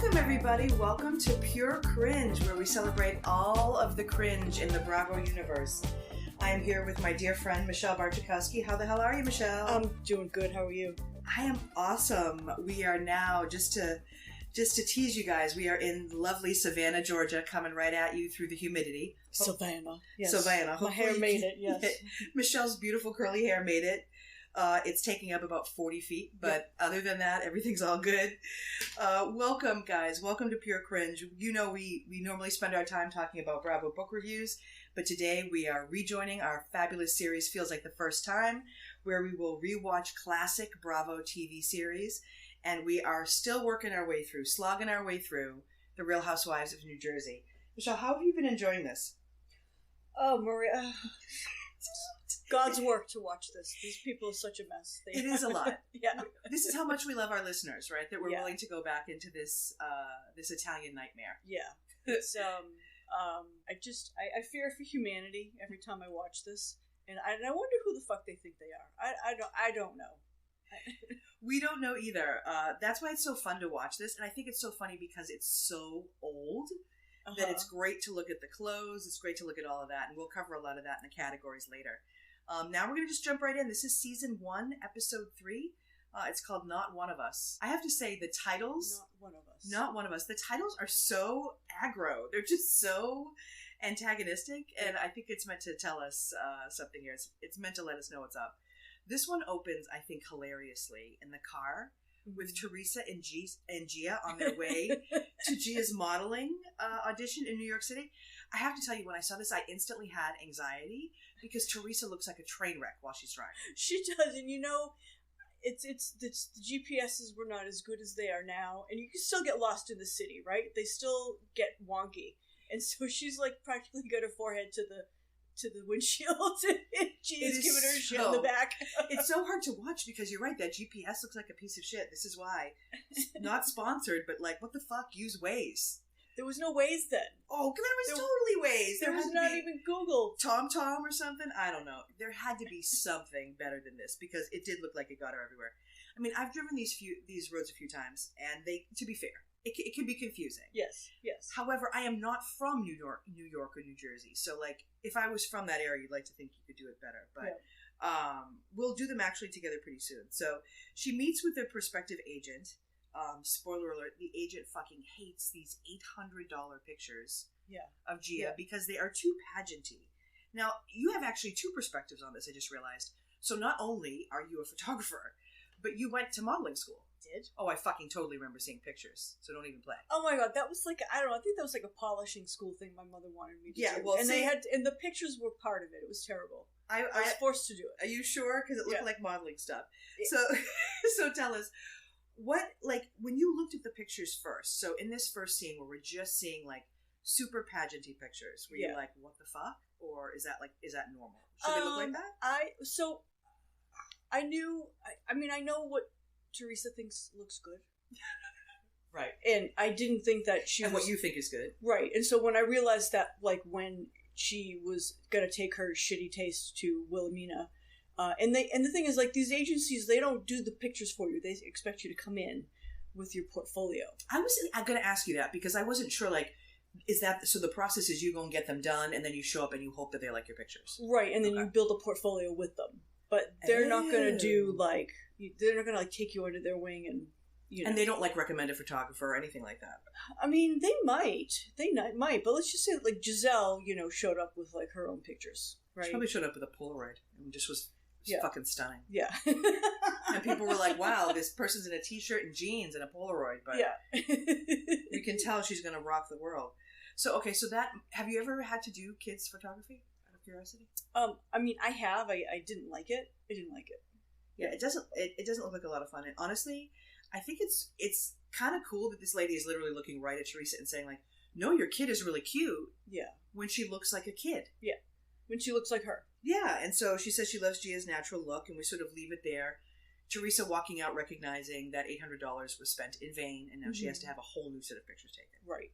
Welcome, everybody. Welcome to Pure Cringe, where we celebrate all of the cringe in the Bravo universe. I am here with my dear friend, Michelle Bartchikowski. How the hell are you, Michelle? I'm doing good. How are you? I am awesome. We are now, just to tease you guys, we are in lovely Savannah, Georgia, coming right at you through the humidity. Savannah. Yes. Savannah. My hair made it, yes. Michelle's beautiful curly hair made it. It's taking up about 40 feet, but other than that, everything's all good. Welcome, guys. Welcome to Pure Cringe. You know, we normally spend our time talking about Bravo book reviews, but today we are rejoining our fabulous series, Feels Like the First Time, where we will rewatch classic Bravo TV series, and we are still working our way through, slogging our way through The Real Housewives of New Jersey. Michelle, how have you been enjoying this? Oh, Maria. God's work to watch this. These people are such a mess. It is a lot. Yeah. This is how much we love our listeners, right? That we're willing to go back into this this Italian nightmare. Yeah. It's I fear for humanity every time I watch this, and I wonder who the fuck they think they are. I don't know. We don't know either. That's why it's so fun to watch this, and I think it's so funny because it's so old that it's great to look at the clothes. It's great to look at all of that, and we'll cover a lot of that in the categories later. Now we're going to just jump right in. This is season 1, episode 3. It's called Not One of Us. I have to say, the titles... Not One of Us. Not One of Us. The titles are so aggro. They're just so antagonistic, and I think it's meant to tell us something here. It's meant to let us know what's up. This one opens, I think, hilariously in the car with Teresa and Gia on their way to Gia's modeling audition in New York City. I have to tell you, when I saw this, I instantly had anxiety because Teresa looks like a train wreck while she's driving. She does, and you know, it's the GPSs were not as good as they are now, and you can still get lost in the city, right? They still get wonky, and so she's like practically got her forehead to the windshield, and Gia's giving her a shit in the back. It's so hard to watch because you're right, that GPS looks like a piece of shit. This is why. Not sponsored, but like, what the fuck? Use Waze. There was no Waze then. Oh, there was totally Waze. There was not even Google. TomTom or something? I don't know. There had to be something better than this because it did look like it got her everywhere. I mean, I've driven these roads a few times, and they, to be fair, it can be confusing. Yes. However, I am not from New York or New Jersey, so like, if I was from that area, you'd like to think you could do it better. But we'll do them actually together pretty soon. So she meets with the prospective agent. Spoiler alert, the agent fucking hates these $800 pictures of Gia because they are too pageanty. Now, you have actually 2 perspectives on this, I just realized. So not only are you a photographer, but you went to modeling school. Did? Oh, I fucking totally remember seeing pictures, so don't even play. Oh my god, that was like, I don't know, I think that was like a polishing school thing my mother wanted me to do. Well, and and the pictures were part of it. It was terrible. I was forced to do it. Are you sure? Because it looked like modeling stuff. Yeah. So tell us, what, like, when you looked at the pictures first, so in this first scene where we're just seeing, like, super pageanty pictures, were you like, what the fuck? Or is that normal? Should they look like that? I know what Teresa thinks looks good. Right. And I didn't think that what you think is good. Right. And so when I realized that, like, when she was going to take her shitty taste to Wilhelmina, and the thing is, like, these agencies, they don't do the pictures for you. They expect you to come in with your portfolio. I'm going to ask you that because I wasn't sure, like, is that, so the process is you go and get them done and then you show up and you hope that they like your pictures. Right. And then you build a portfolio with them. But they're not going to do, like, they're not going to, like, take you under their wing and, you know. And they don't, like, recommend a photographer or anything like that. I mean, they might. They might. But let's just say, like, Giselle, you know, showed up with, like, her own pictures, right? She probably showed up with a Polaroid and just was fucking stunning. Yeah. And people were like, wow, this person's in a t-shirt and jeans and a Polaroid. But you can tell she's going to rock the world. So, okay, so that, have you ever had to do kids photography? Curiosity? I mean, I have. I didn't like it. Yeah, it doesn't look like a lot of fun. And honestly, I think it's kind of cool that this lady is literally looking right at Teresa and saying, like, no, your kid is really cute. Yeah. When she looks like a kid. Yeah. When she looks like her. Yeah, and so she says she loves Gia's natural look, and we sort of leave it there. Teresa walking out recognizing that $800 was spent in vain, and now she has to have a whole new set of pictures taken. Right.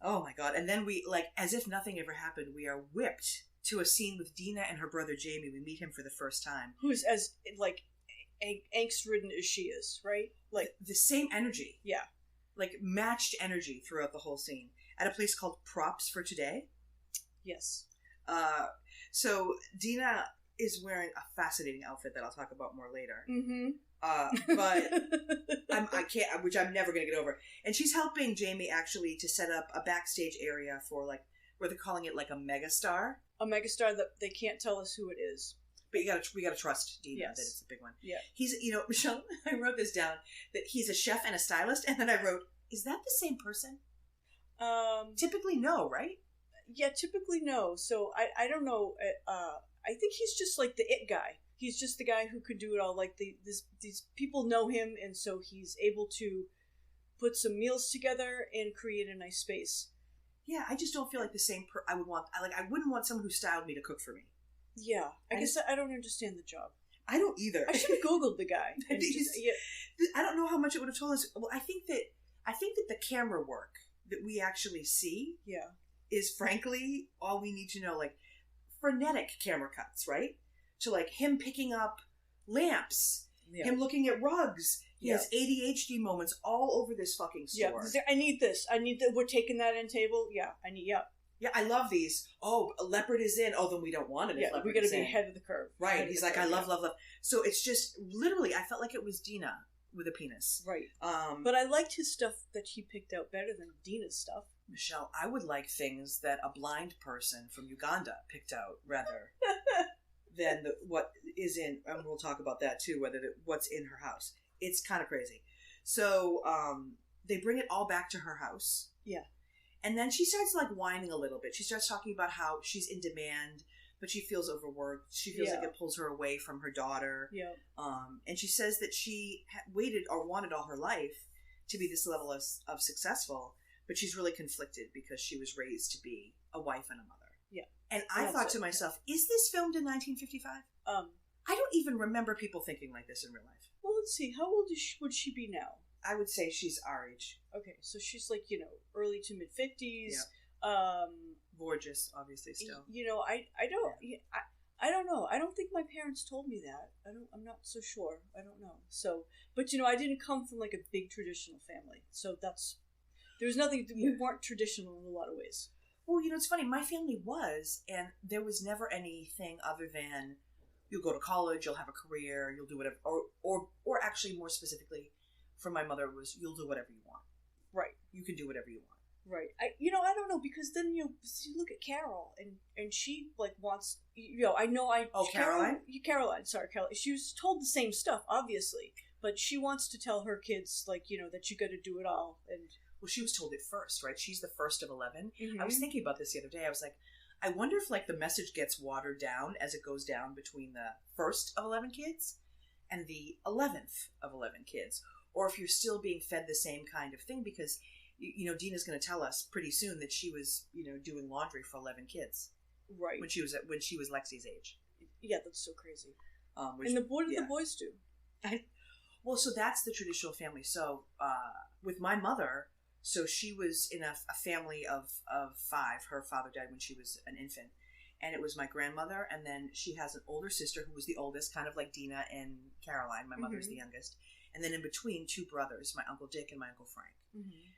Oh my god. And then we, like, as if nothing ever happened, we are whipped to a scene with Dina and her brother Jamie. We meet him for the first time. Who's as, like, angst-ridden as she is, right? Like, the same energy. Yeah. like matched energy throughout the whole scene at a place called Props for Today. Yes. So Dina is wearing a fascinating outfit that I'll talk about more later. Mm-hmm. But which I'm never going to get over. And she's helping Jamie actually to set up a backstage area for like where they're calling it like a megastar. A megastar that they can't tell us who it is. But we gotta trust Dina that it's a big one. Yeah. He's, Michelle, I wrote this down, that he's a chef and a stylist, and then I wrote, is that the same person? Typically no, right? Yeah, typically no. So I don't know. I think he's just like the it guy. He's just the guy who could do it all. Like these people know him, and so he's able to put some meals together and create a nice space. Yeah, I just don't feel like the same. I wouldn't want someone who styled me to cook for me. Yeah, I guess I don't understand the job. I don't either. I should have Googled the guy. I don't know how much it would have told us. Well, I think that the camera work that we actually see, is frankly all we need to know. Like frenetic camera cuts, right? To like him picking up lamps, him looking at rugs. He has ADHD moments all over this fucking store. Yeah, I need this. I need that. We're taking that end table. Yeah, I need. Yeah. Yeah, I love these. Oh, a leopard is in. Oh, then we don't want it. Yeah, we got to be ahead of the curve. Right. He's like, I love. So it's just literally, I felt like it was Dina with a penis. Right. But I liked his stuff that he picked out better than Dina's stuff. Michelle, I would like things that a blind person from Uganda picked out rather than what is in, and we'll talk about that too, what's in her house. It's kind of crazy. So they bring it all back to her house. Yeah. And then she starts like whining a little bit. She starts talking about how she's in demand, but she feels overworked. She feels like it pulls her away from her daughter. Yeah. And she says that she waited or wanted all her life to be this level of successful, but she's really conflicted because she was raised to be a wife and a mother. Yeah. And I thought to myself, is this filmed in 1955? I don't even remember people thinking like this in real life. Well, let's see. How old would she be now? I would say she's our age. Okay, so she's like, early to mid-50s. Yeah. Gorgeous, obviously, still. I don't know. I don't think my parents told me that. I'm not so sure. I don't know. So, but I didn't come from like a big traditional family. So there's nothing, we weren't traditional in a lot of ways. Well, it's funny. My family was, and there was never anything other than you'll go to college, you'll have a career, you'll do whatever, or actually more specifically, for my mother was you'll do whatever you want. Right. You can do whatever you want. Right. I don't know, because then you look at Carol and she like wants Caroline? Caroline, sorry, Caroline. She was told the same stuff, obviously, but she wants to tell her kids like, that you got to do it all. And well, she was told it first, right? She's the first of 11. Mm-hmm. I was thinking about this the other day. I was like, I wonder if like the message gets watered down as it goes down between the first of 11 kids and the 11th of 11 kids. Or if you're still being fed the same kind of thing, because, Dina's going to tell us pretty soon that she was, doing laundry for 11 kids. Right. When she was Lexi's age. Yeah, that's so crazy. And what did the boys do? Well, so that's the traditional family. So, with my mother, so she was in a family of 5. Her father died when she was an infant. And it was my grandmother, and then she has an older sister who was the oldest, kind of like Dina and Caroline. My mother's the youngest. And then in between, 2 brothers, my Uncle Dick and my Uncle Frank. Mm-hmm.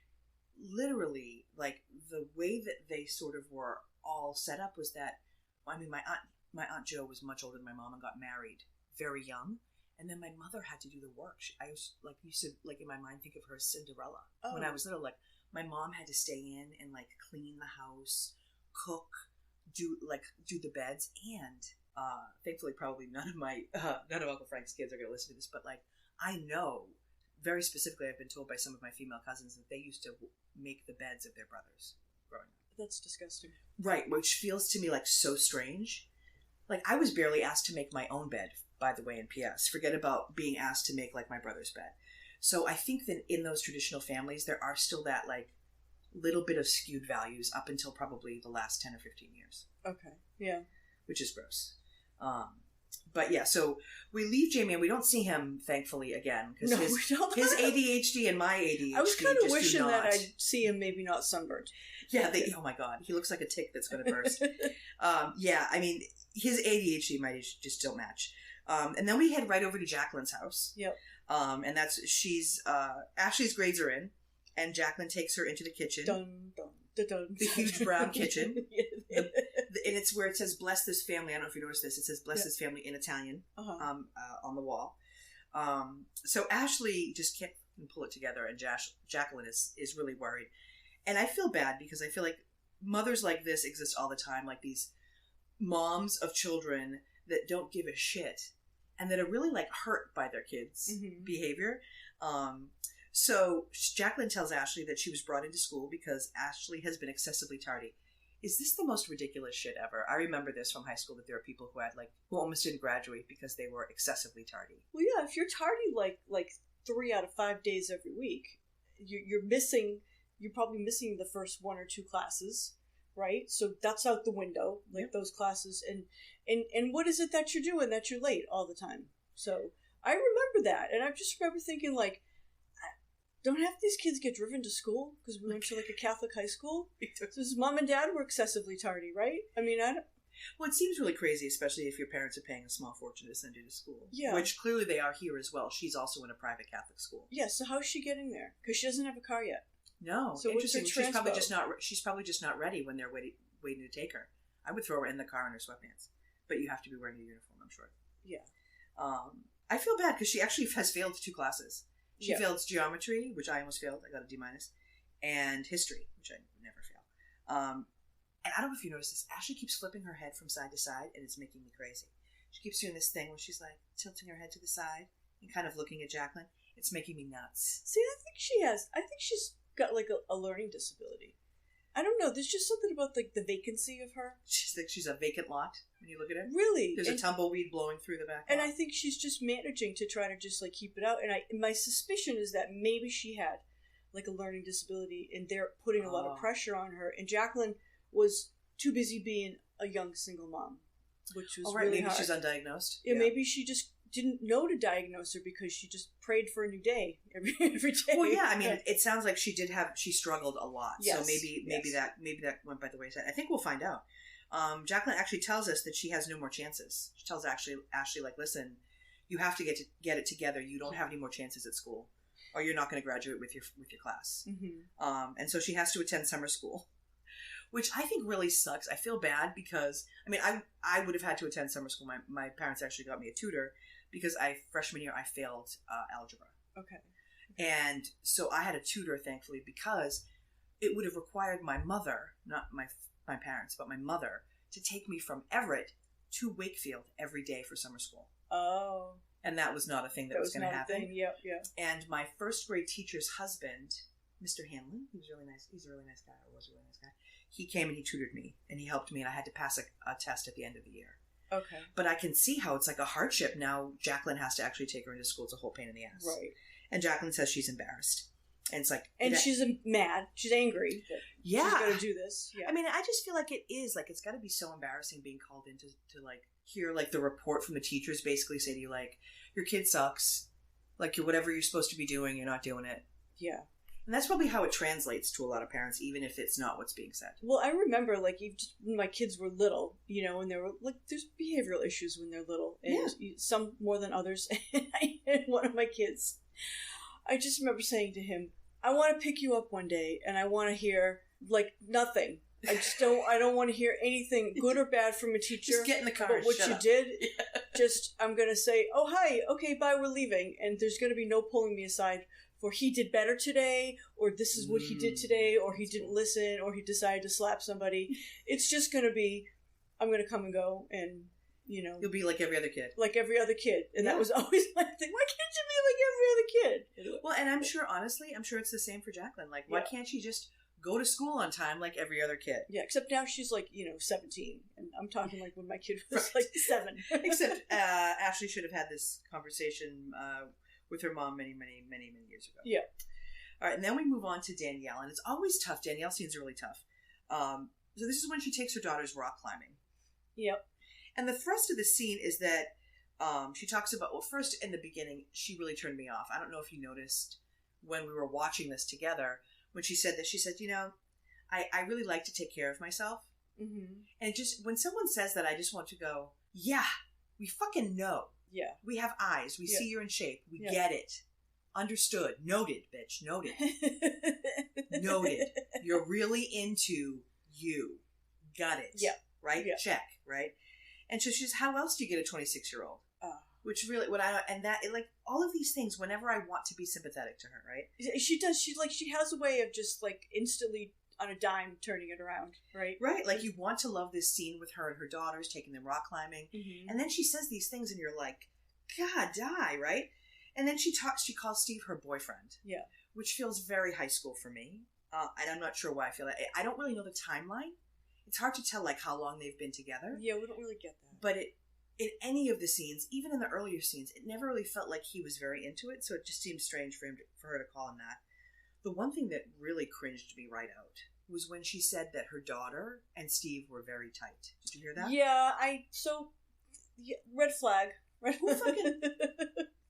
Literally, like, the way that they sort of were all set up was that, my Aunt Jo was much older than my mom and got married very young. And then my mother had to do the work. I used to, like, in my mind, think of her as Cinderella. Oh. When I was little, like, my mom had to stay in and, like, clean the house, cook, do the beds, and thankfully probably none of Uncle Frank's kids are going to listen to this, but, like, I know, very specifically, I've been told by some of my female cousins that they used to make the beds of their brothers growing up. That's disgusting. Right, which feels to me like so strange. Like, I was barely asked to make my own bed, by the way, in PS. Forget about being asked to make, like, my brother's bed. So I think that in those traditional families, there are still that, like, little bit of skewed values up until probably the last 10 or 15 years. Okay, yeah. Which is gross. But yeah, so we leave Jamie and we don't see him, thankfully, again. Because his ADHD and my ADHD. I was kind of wishing that I'd see him maybe not sunburned. Yeah, oh my god, he looks like a tick that's going to burst. Yeah, I mean, his ADHD and my ADHD just don't match. And then we head right over to Jacqueline's house. Yep. And Ashley's grades are in. And Jacqueline takes her into the kitchen. Dun, dun, dun, dun. The huge brown kitchen. And it's where it says, bless this family. I don't know if you noticed this. It says, bless this family in Italian on the wall. So Ashley just can't pull it together, and Jacqueline is really worried. And I feel bad because I feel like mothers like this exist all the time, like these moms of children that don't give a shit and that are really like hurt by their kids' behavior. So Jacqueline tells Ashley that she was brought into school because Ashley has been excessively tardy. Is this the most ridiculous shit ever? I remember this from high school, that there are people who almost didn't graduate because they were excessively tardy. Well, yeah, if you're tardy like 3 out of 5 days every week, you're probably missing the first 1 or 2 classes, right? So that's out the window, like those classes. And what is it that you're doing that you're late all the time? So I remember that, and I just remember thinking, like, don't half these kids get driven to school because we went to like a Catholic high school? So his mom and dad were excessively tardy, right? I mean, well, it seems really crazy, especially if your parents are paying a small fortune to send you to school. Yeah. Which clearly they are here as well. She's also in a private Catholic school. Yeah, so how's she getting there? Because she doesn't have a car yet. No. So interesting. She's probably just not ready when they're waiting to take her. I would throw her in the car in her sweatpants. But you have to be wearing a uniform, I'm sure. Yeah. I feel bad because she actually has failed 2 classes. She failed geometry, which I almost failed. I got a D-, and history, which I never fail. And I don't know if you noticed this. Ashley keeps flipping her head from side to side, and it's making me crazy. She keeps doing this thing where she's like tilting her head to the side and kind of looking at Jacqueline. It's making me nuts. See, I think she's got like a learning disability. I don't know. There's just something about like the vacancy of her. She's a vacant lot when you look at it. Really, there's a tumbleweed blowing through the back. And lot. I think she's just managing to try to just like keep it out. And my suspicion is that maybe she had like a learning disability, and they're putting a lot of pressure on her. And Jacqueline was too busy being a young single mom, which was really maybe hard. She's undiagnosed. Yeah, maybe she just didn't know to diagnose her because she just prayed for a new day every day. Well, yeah, I mean, it sounds like she struggled a lot. Yes, so maybe that went by the wayside. I think we'll find out. Jacqueline actually tells us that she has no more chances. She tells Ashley, like, listen, you have to get it together. You don't have any more chances at school, or you're not going to graduate with your class. Mm-hmm. And so she has to attend summer school, which I think really sucks. I feel bad because, I mean, I would have had to attend summer school. My parents actually got me a tutor because freshman year I failed algebra. Okay. And so I had a tutor, thankfully, because it would have required my mother, not my parents, but my mother, to take me from Everett to Wakefield every day for summer school. Oh. And that was not a thing that was going to happen. Yeah. And my first grade teacher's husband, Mr. Hanlon, he was really nice. He's a really nice guy, or was a really nice guy. He came and he tutored me, and he helped me, and I had to pass a test at the end of the year. Okay. But I can see how it's like a hardship. Now Jacqueline has to actually take her into school. It's a whole pain in the ass. Right. And Jacqueline says she's embarrassed. And it's like... And she's mad. She's angry. Yeah. She's got to do this. Yeah. I mean, I just feel like it is. Like, it's got to be so embarrassing being called in to like, hear, like, the report from the teachers basically say to you, like, your kid sucks. Like, whatever you're supposed to be doing, you're not doing it. Yeah. And that's probably how it translates to a lot of parents, even if it's not what's being said. Well, I remember, like, when my kids were little, you know, and there were, like, there's behavioral issues when they're little. And some more than others. And one of my kids, I just remember saying to him, I want to pick you up one day, and I want to hear, like, nothing. I don't want to hear anything good or bad from a teacher. Just get in the car. But what you did, just, I'm going to say, oh, hi, okay, bye, we're leaving. And there's going to be no pulling me aside for he did better today, or this is what he did today, or he didn't listen, or he decided to slap somebody. It's just going to be, I'm going to come and go, and, you know. You'll be like every other kid. Like every other kid. And that was always my thing. Why can't you be like every other kid? Well, and I'm sure, honestly, it's the same for Jacqueline. Like, why can't she just go to school on time like every other kid? Yeah, except now she's like, 17. And I'm talking like when my kid was like 7. Except Ashley should have had this conversation with her mom many, many, many, many years ago. Yeah. All right, and then we move on to Danielle, and it's always tough. Danielle seems really tough. So this is when she takes her daughters rock climbing. Yep. And the thrust of the scene is that she talks about, well, first in the beginning, she really turned me off. I don't know if you noticed when we were watching this together, when she said, I really like to take care of myself. Mm-hmm. And just, when someone says that, I just want to go, yeah, we fucking know. Yeah. We have eyes. We see you're in shape. We get it. Understood. Noted, bitch. Noted. Noted. You're really into you. Got it. Yeah. Right? Yeah. Check. Right? And so she's, how else do you get a 26-year-old? Which really, all of these things, whenever I want to be sympathetic to her, right? She does. She has a way of just, like, instantly on a dime turning it around, right? Right. Like, you want to love this scene with her and her daughters taking them rock climbing. Mm-hmm. And then she says these things and you're like, God, die, right? And then she calls Steve her boyfriend. Yeah. Which feels very high school for me. And I'm not sure why I feel that. I don't really know the timeline. It's hard to tell, like, how long they've been together. Yeah, we don't really get that. But in any of the scenes, even in the earlier scenes, it never really felt like he was very into it, so it just seemed strange for her to call him that. The one thing that really cringed me right out was when she said that her daughter and Steve were very tight. Did you hear that? Yeah, red flag. Red flag.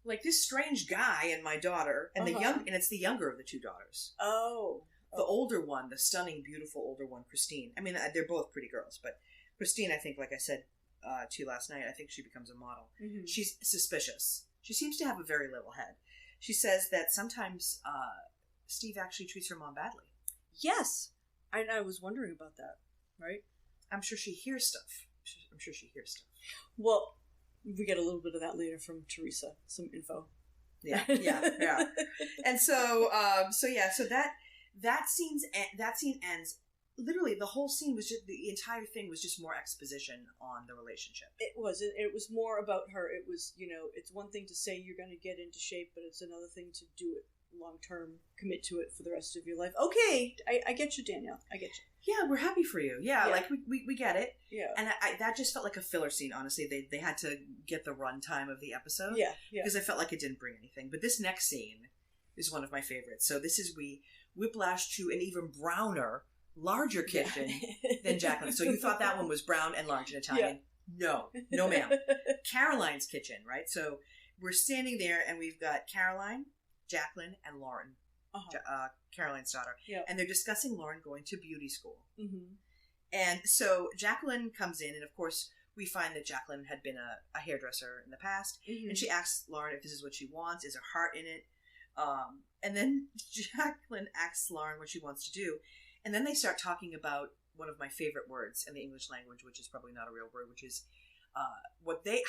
Like, this strange guy and my daughter, and and it's the younger of the two daughters. Oh. The older one, the stunning, beautiful older one, Christine. I mean, they're both pretty girls, but Christine, I think, like I said to you last night, I think she becomes a model. Mm-hmm. She's suspicious. She seems to have a very level head. She says that sometimes Steve actually treats her mom badly. Yes. I was wondering about that, right? I'm sure she hears stuff. Well, we get a little bit of that later from Teresa, some info. Yeah. And so that scene ends. Literally, the whole scene was just, the entire thing was just more exposition on the relationship. It was more about her. It was, it's one thing to say you're going to get into shape, but it's another thing to do it long term, commit to it for the rest of your life. Okay, I get you, Danielle. I get you. Yeah, we're happy for you. Yeah. Like we get it. Yeah. And that just felt like a filler scene, honestly. They had to get the runtime of the episode. Yeah. Because I felt like it didn't bring anything. But this next scene is one of my favorites. So this is we whiplash to an even browner, larger kitchen than Jacqueline. So you thought that one was brown and large in Italian. Yeah. No ma'am. Caroline's kitchen, right? So we're standing there and we've got Caroline, Jacqueline, and Lauren, Caroline's daughter. Yeah. And they're discussing Lauren going to beauty school. Mm-hmm. And so Jacqueline comes in, and of course we find that Jacqueline had been a hairdresser in the past. Mm-hmm. And she asks Lauren if this is what she wants. Is her heart in it? And then Jacqueline asks Lauren what she wants to do. And then they start talking about one of my favorite words in the English language, which is probably not a real word, which is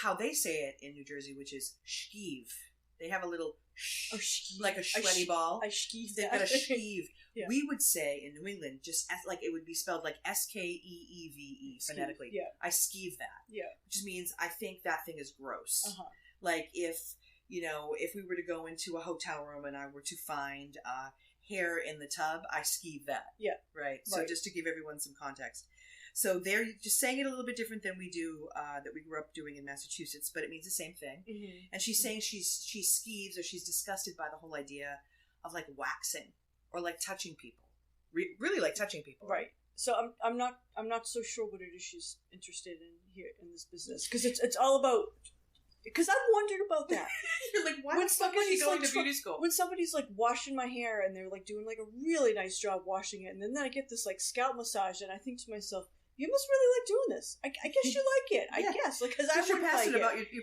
how they say it in New Jersey, which is Skeeve. They have a little like a sweaty ball. They've got a Skeeve. Yeah. We would say in New England, just like it would be spelled like Skeeve phonetically. Yeah. I skeeve that. Yeah. Which means I think that thing is gross. Uh-huh. Like if we were to go into a hotel room and I were to find hair in the tub, I skeeve that. Yeah. Right. So just to give everyone some context. So they're just saying it a little bit different than we do, that we grew up doing in Massachusetts, but it means the same thing. Mm-hmm. And she's saying she skeeves, or she's disgusted by the whole idea of like waxing or like touching people, really like touching people. Right. So I'm not so sure what it is she's interested in here in this business, because it's all about. Because I've wondered about that. You're like, why the fuck is she going to beauty school? When somebody's like washing my hair and they're like doing like a really nice job washing it, and then I get this like scalp massage, and I think to myself, you must really like doing this. I guess you like it. I guess, like, because you're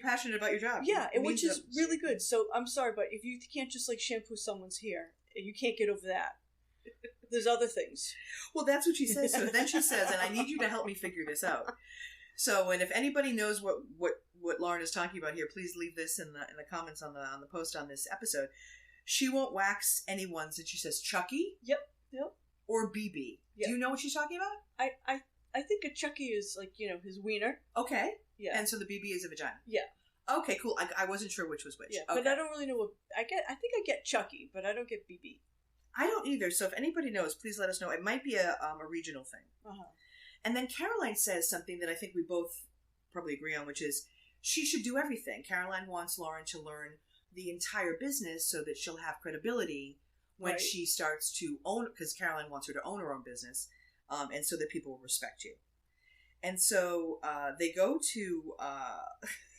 passionate about your job. Yeah, which is really good. So I'm sorry, but if you can't just like shampoo someone's hair, you can't get over that. There's other things. Well, that's what she says. So then she says, and I need you to help me figure this out. So, and if anybody knows what Lauren is talking about here, please leave this in the comments on the post on this episode. She won't wax anyone, since she says Chucky. Yep. Or BB. Yep. Do you know what she's talking about? I think a Chucky is like, his wiener. Okay. Yeah. And so the BB is a vagina. Yeah. Okay, cool. I wasn't sure which was which. Yeah. Okay. But I don't really know what I get. I think I get Chucky, but I don't get BB. I don't either. So if anybody knows, please let us know. It might be a regional thing. Uh-huh. And then Caroline says something that I think we both probably agree on, which is she should do everything. Caroline wants Lauren to learn the entire business so that she'll have credibility when she starts to own, because Caroline wants her to own her own business, and so that people will respect you. And so they go to,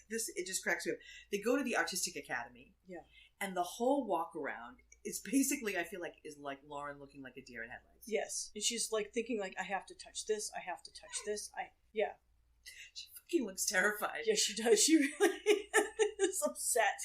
it just cracks me up. They go to the Artistic Academy. Yeah. And the whole walk around is basically, I feel like, is like Lauren looking like a deer in headlights. Yes. And she's like thinking like, I have to touch this. I have to touch this. Yeah. She fucking looks terrified. Yeah, she does. She really just upset.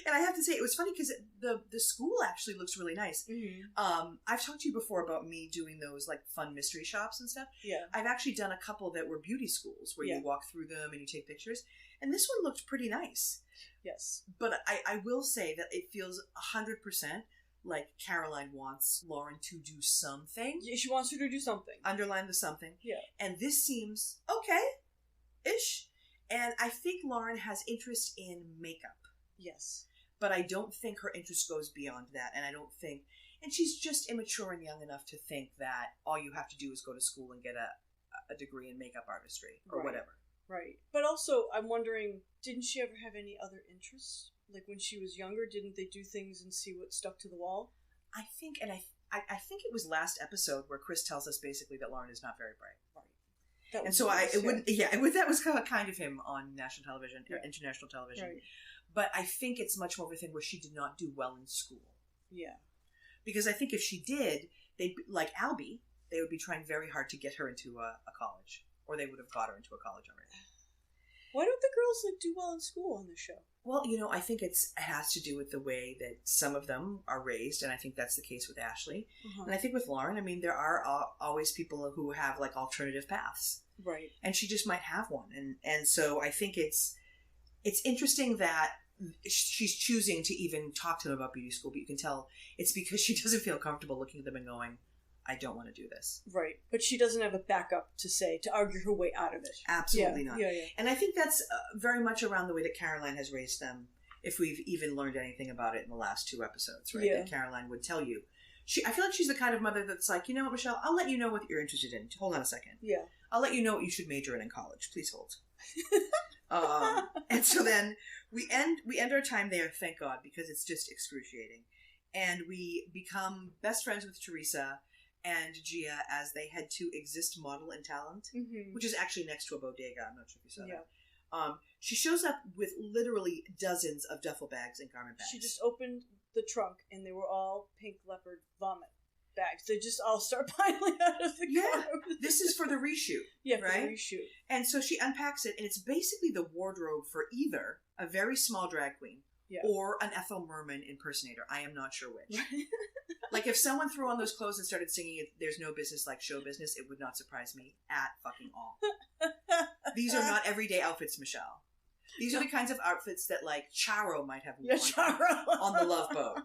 And I have to say, it was funny because the school actually looks really nice. Mm-hmm. I've talked to you before about me doing those like fun mystery shops and stuff. Yeah. I've actually done a couple that were beauty schools where you walk through them and you take pictures. And this one looked pretty nice. Yes. But I will say that it feels 100% like Caroline wants Lauren to do something. Yeah, she wants her to do something. Underline the something. Yeah. And this seems okay-ish. And I think Lauren has interest in makeup. Yes. But I don't think her interest goes beyond that. And I don't think... And she's just immature and young enough to think that all you have to do is go to school and get a degree in makeup artistry or whatever. Right. But also, I'm wondering, didn't she ever have any other interests? Like when she was younger, didn't they do things and see what stuck to the wall? I think, and I think it was last episode where Chris tells us basically that Lauren is not very bright. Right. And so that was kind of him on national television, or international television. Right. But I think it's much more of a thing where she did not do well in school. Yeah. Because I think if she did, they'd, like Albie, they would be trying very hard to get her into a college. Or they would have got her into a college already. Why don't the girls do well in school on this show? Well, I think it has to do with the way that some of them are raised, and I think that's the case with Ashley. Uh-huh. And I think with Lauren, I mean, there are always people who have like alternative paths. Right. And she just might have one. And so I think it's interesting that she's choosing to even talk to them about beauty school, but you can tell it's because she doesn't feel comfortable looking at them and going, I don't want to do this. Right. But she doesn't have a backup to argue her way out of it. Absolutely not. Yeah. And I think that's very much around the way that Caroline has raised them, if we've even learned anything about it in the last 2 episodes, right? Yeah. That Caroline would tell you. I feel like she's the kind of mother that's like, you know what, Michelle, I'll let you know what you're interested in. Hold on a second. Yeah. I'll let you know what you should major in college. Please hold. And so then we end our time there, thank God, because it's just excruciating. And we become best friends with Teresa and Gia as they head to Exist Model and Talent, which is actually next to a bodega. I'm not sure if you saw that. She shows up with literally dozens of duffel bags and garment bags. She just opened the trunk and they were all pink leopard vomit bags. They just all start piling out of the car. This is for the reshoot. Yeah, right? For the reshoot. And so she unpacks it, and it's basically the wardrobe for either a very small drag queen or an Ethel Merman impersonator. I am not sure which. Like, if someone threw on those clothes and started singing There's No Business Like Show Business, it would not surprise me at fucking all. These are not everyday outfits, Michelle. These are the kinds of outfits that, like, Charo might have worn on the Love Boat.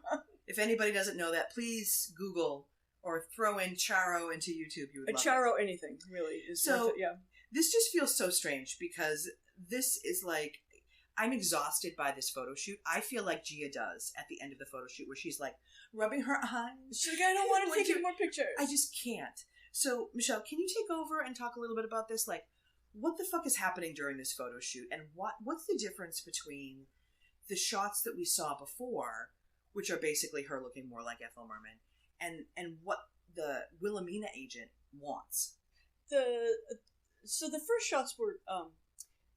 If anybody doesn't know that, please Google or throw in Charo into YouTube. You would love Charo anything, really. Is so, worth it, this just feels so strange because this is like, I'm exhausted by this photo shoot. I feel like Gia does at the end of the photo shoot where she's like rubbing her eyes. She's like, I don't want to take any more pictures. I just can't. So, Michelle, can you take over and talk a little bit about this? Like, what the fuck is happening during this photo shoot? And what's the difference between the shots that we saw before, which are basically her looking more like Ethel Merman, and what the Wilhelmina agent wants? So the first shots were,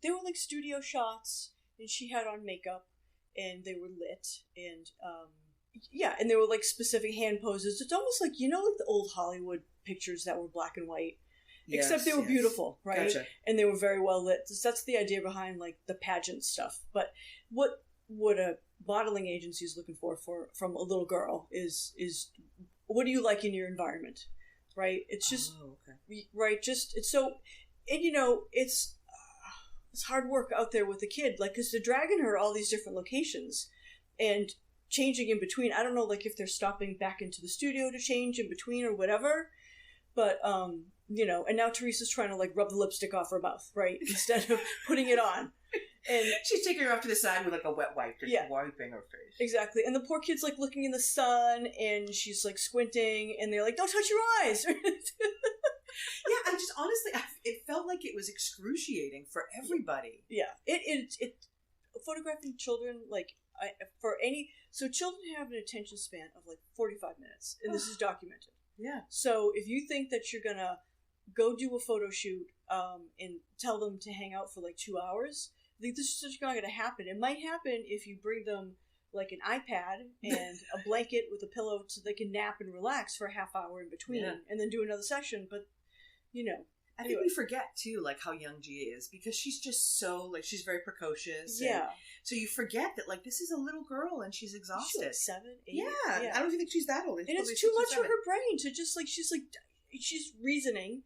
they were like studio shots, and she had on makeup, and they were lit, and and they were like specific hand poses. It's almost like, like the old Hollywood pictures that were black and white, except they were beautiful, right? Gotcha. And they were very well lit. That's the idea behind like the pageant stuff. But what a modeling agency is looking for from a little girl is what do you like in your environment, right? It's just right. Just it's so, and it's hard work out there with the kid, like, because they're dragging her all these different locations and changing in between. I don't know, like, if they're stopping back into the studio to change in between or whatever, but and now Teresa's trying to like rub the lipstick off her mouth, right, instead of putting it on. And she's taking her off to the side with like a wet wipe, just wiping her face. Exactly. And the poor kid's like looking in the sun, and she's like squinting, and they're like, "Don't touch your eyes." I just honestly, it felt like it was excruciating for everybody. Yeah, it photographing children so children have an attention span of like 45 minutes, and this is documented. Yeah. So if you think that you're gonna go do a photo shoot and tell them to hang out for like 2 hours, I think this is just not going to happen. It might happen if you bring them like an iPad and a blanket with a pillow so they can nap and relax for a half hour in between and then do another session. But, I think we forget, too, like, how young Gia is, because she's just so, like, she's very precocious. Yeah. So you forget that, like, this is a little girl and she's exhausted. She's like 7, 8. Yeah. I don't think she's that old. And it's too much for her brain to just, like, she's reasoning.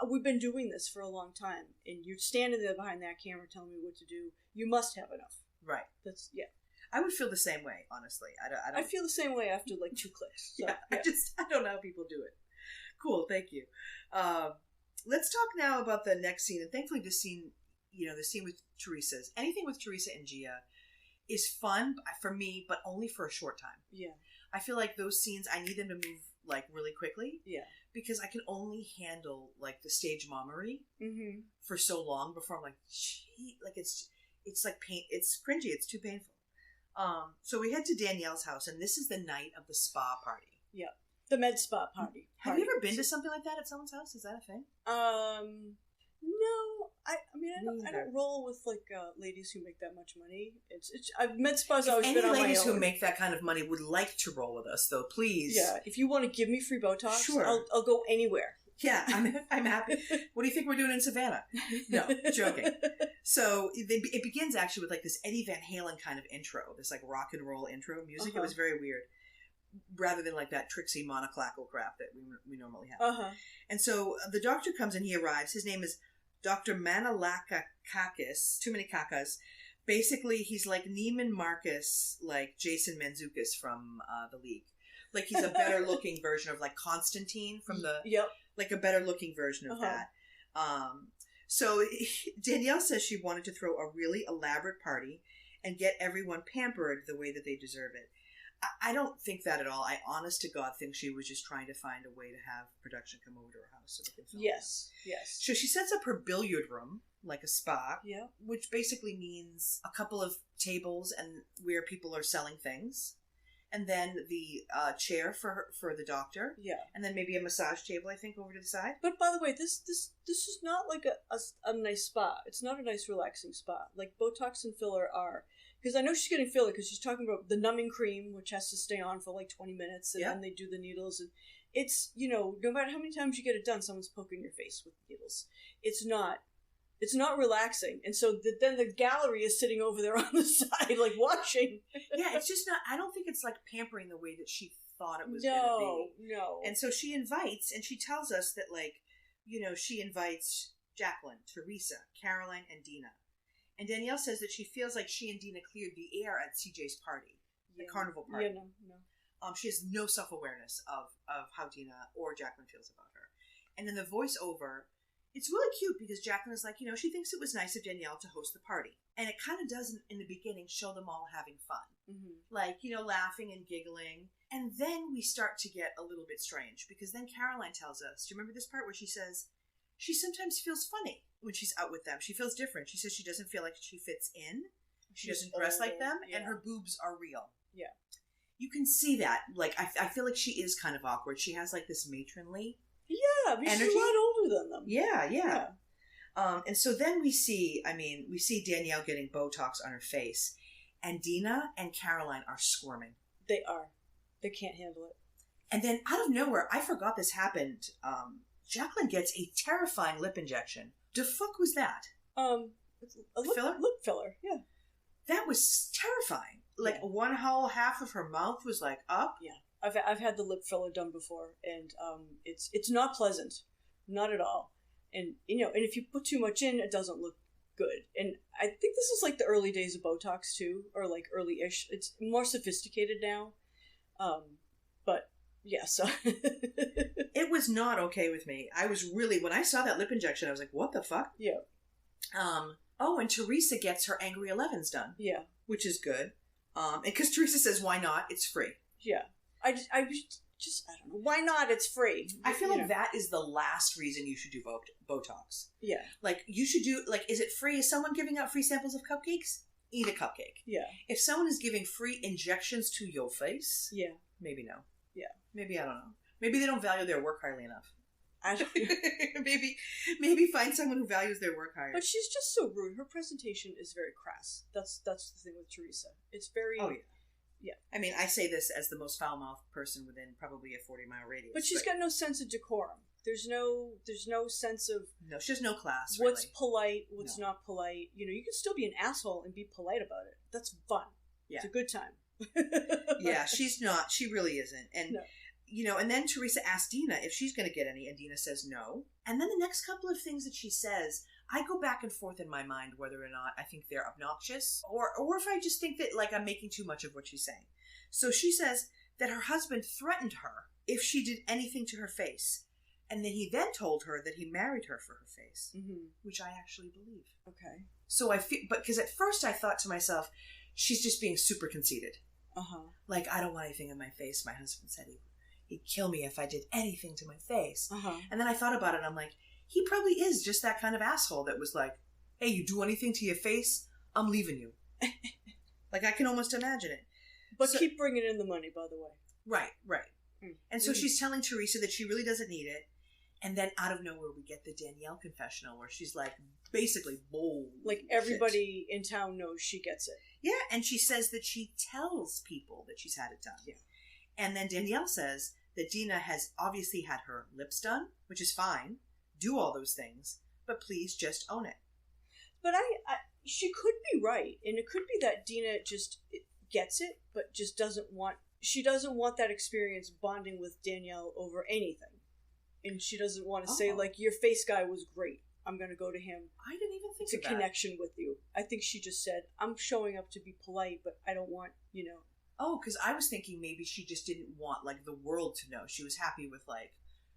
We've been doing this for a long time, and you're standing there behind that camera telling me what to do. You must have enough. Right. That's, yeah. I would feel the same way, honestly. I feel the same way after, like, 2 clicks. So, yeah. I don't know how people do it. Cool, thank you. Let's talk now about the next scene, and thankfully this scene, the scene with Teresa's. Anything with Teresa and Gia is fun for me, but only for a short time. Yeah. I feel like those scenes, I need them to move, like, really quickly. Yeah. Because I can only handle, like, the stage mommery for so long before I'm like, gee, like, it's like pain. It's cringy. It's too painful. So we head to Danielle's house, and this is the night of the spa party. Yeah. The med spa party. Have you ever been to something like that at someone's house? Is that a thing? No. I don't roll with, like, ladies who make that much money. Med spas always been on my own. Any ladies who make that kind of money would like to roll with us, though, please. Yeah. If you want to give me free Botox, sure. I'll go anywhere. Yeah, I'm happy. What do you think we're doing in Savannah? No, joking. So it begins actually with, like, this Eddie Van Halen kind of intro, this, like, rock and roll intro music. It was very weird, rather than, like, that tricksy monoclackle crap that we normally have. And so the doctor comes and he arrives. His name is Dr. Manalakakakis. Too many kakas. Basically, he's like Neiman Marcus, like Jason Mantzoukas from The League. Like, he's a better looking version of, like, Constantine from the... Yep. Like a better looking version of that. So Danielle says she wanted to throw a really elaborate party and get everyone pampered the way that they deserve it. I don't think that at all. I honest to God think she was just trying to find a way to have production come over to her house so they can film. Yes. So she sets up her billiard room, like a spa, yeah, which basically means a couple of tables and where people are selling things. And then the chair for the doctor. Yeah. And then maybe a massage table, I think, over to the side. But by the way, this is not like a nice spa. It's not a nice, relaxing spa. Like Botox and filler are. Because I know she's getting filler because she's talking about the numbing cream, which has to stay on for like 20 minutes. And then they do the needles. And it's, no matter how many times you get it done, someone's poking your face with needles. It's not relaxing. And so then the gallery is sitting over there on the side, like, watching. Yeah, it's just not, I don't think it's, like, pampering the way that she thought it was going to be. No. And so she invites, and she tells us that, like, she invites Jacqueline, Teresa, Caroline, and Dina. And Danielle says that she feels like she and Dina cleared the air at CJ's party, the carnival party. Yeah, no. She has no self-awareness of how Dina or Jacqueline feels about her. And then the voiceover... It's really cute because Jacqueline is like, she thinks it was nice of Danielle to host the party. And it kind of does, in the beginning, show them all having fun. Mm-hmm. Like, laughing and giggling. And then we start to get a little bit strange because then Caroline tells us, do you remember this part where she says, she sometimes feels funny when she's out with them. She feels different. She says she doesn't feel like she fits in. She doesn't dress like them. Yeah. And her boobs are real. Yeah. You can see that. Like, I feel like she is kind of awkward. She has, like, this matronly... Yeah, because she's a lot older than them. Yeah. And so then we see Danielle getting Botox on her face, and Dina and Caroline are squirming. They are. They can't handle it. And then out of nowhere, I forgot this happened. Jacqueline gets a terrifying lip injection. The fuck was that? A lip filler. Yeah. That was terrifying. Like one whole half of her mouth was like up. Yeah. I've had the lip filler done before, and it's not pleasant, not at all. And and if you put too much in, it doesn't look good. And I think this is like the early days of Botox too, or like early-ish. It's more sophisticated now, but yeah. So it was not okay with me. I was really, when I saw that lip injection, I was like, what the fuck? Yeah. And Teresa gets her Angry 11s done. Yeah. Which is good. And because Teresa says, why not? It's free. Yeah. I don't know. Why not? It's free. I feel like that is the last reason you should do Botox. Yeah. Like, you should do, like, is it free? Is someone giving out free samples of cupcakes? Eat a cupcake. Yeah. If someone is giving free injections to your face, maybe no. Yeah. Maybe, I don't know. Maybe they don't value their work highly enough. I don't maybe find someone who values their work higher. But she's just so rude. Her presentation is very crass. That's the thing with Teresa. It's very... Oh, yeah. Yeah. I mean, I say this as the most foul-mouthed person within probably a 40-mile radius. But she's got no sense of decorum. There's no sense of no. She has no class. What's really. polite, what's not polite. You know, you can still be an asshole and be polite about it. That's fun. Yeah. It's a good time. Yeah, she's not. She really isn't. And, No. you know, and then Teresa asks Dina if she's going to get any, and Dina says no. And then the next couple of things that she says, I go back and forth in my mind whether or not I think they're obnoxious or if I just think that, like, I'm making too much of what she's saying. So she says that her husband threatened her if she did anything to her face. And then he then told her that he married her for her face, which I actually believe. Okay. So I feel, but because at first I thought to myself, she's just being super conceited. Like, I don't want anything in my face. My husband said he'd kill me if I did anything to my face. And then I thought about it, and I'm like, he probably is just that kind of asshole that was like, hey, you do anything to your face, I'm leaving you. Like, I can almost imagine it. But so, keep bringing in the money, by the way. Right. And so she's telling Teresa that she really doesn't need it. And then out of nowhere, we get the Danielle confessional where she's like, basically, bold. Like, everybody in town knows she gets it. Yeah, and she says that she tells people that she's had it done. Yeah. And then Danielle says that Dina has obviously had her lips done, which is fine. Do all those things, but please just own it. But she could be right. And it could be that Dina just gets it, but just doesn't want that experience bonding with Danielle over anything. And she doesn't want to say, like, your face guy was great. I'm going to go to him. I didn't even think of that. It's a connection with you. I think she just said, I'm showing up to be polite, but I don't want, you know. Oh, because I was thinking maybe she just didn't want, like, the world to know. She was happy with, like,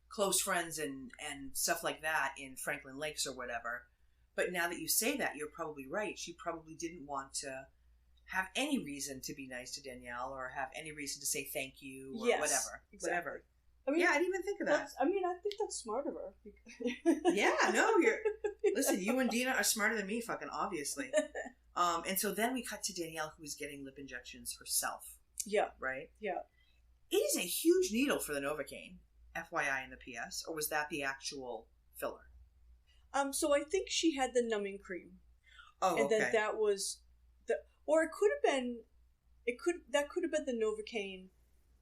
close friends and stuff like that in Franklin Lakes or whatever. But now that you say that, you're probably right. She probably didn't want to have any reason to be nice to Danielle or have any reason to say thank you or whatever. Exactly. Whatever. I mean, yeah, I didn't even think of that. I think that's smart of her. Yeah, no, listen, you and Dina are smarter than me, fucking obviously. And so then we cut to Danielle, who is getting lip injections herself. Yeah. Right? Yeah. It is a huge needle for the Novocaine, FYI in the PS, or was that the actual filler? So I think she had the numbing cream. Oh, and okay. then that was or it could have been, that could have been the Novocaine.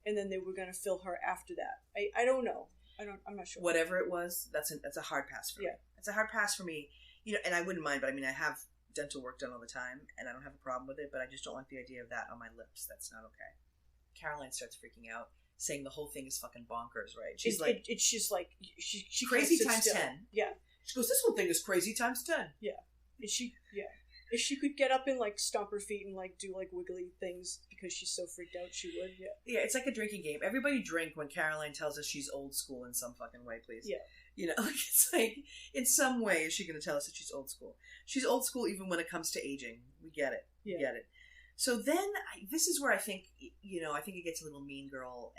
And then they were going to fill her after that. I don't know. I'm not sure. Whatever it was, that's a hard pass for me. It's a hard pass for me. You know, and I wouldn't mind, but I mean, I have dental work done all the time, and I don't have a problem with it, but I just don't like the idea of that on my lips. That's not okay. Caroline starts freaking out, saying the whole thing is fucking bonkers, right? She's it's just like, she crazy times still. 10. Yeah. She goes, this whole thing is crazy times 10. Yeah. If she could get up and, like, stomp her feet and, like, do, like, wiggly things because she's so freaked out, she would, Yeah, it's like a drinking game. Everybody drink when Caroline tells us she's old school in some fucking way, please. Yeah. You know, like, it's like, in some way is she going to tell us that she's old school. She's old school even when it comes to aging. We get it. Yeah. We get it. So then, this is where I think, you know, I think it gets a little mean girl.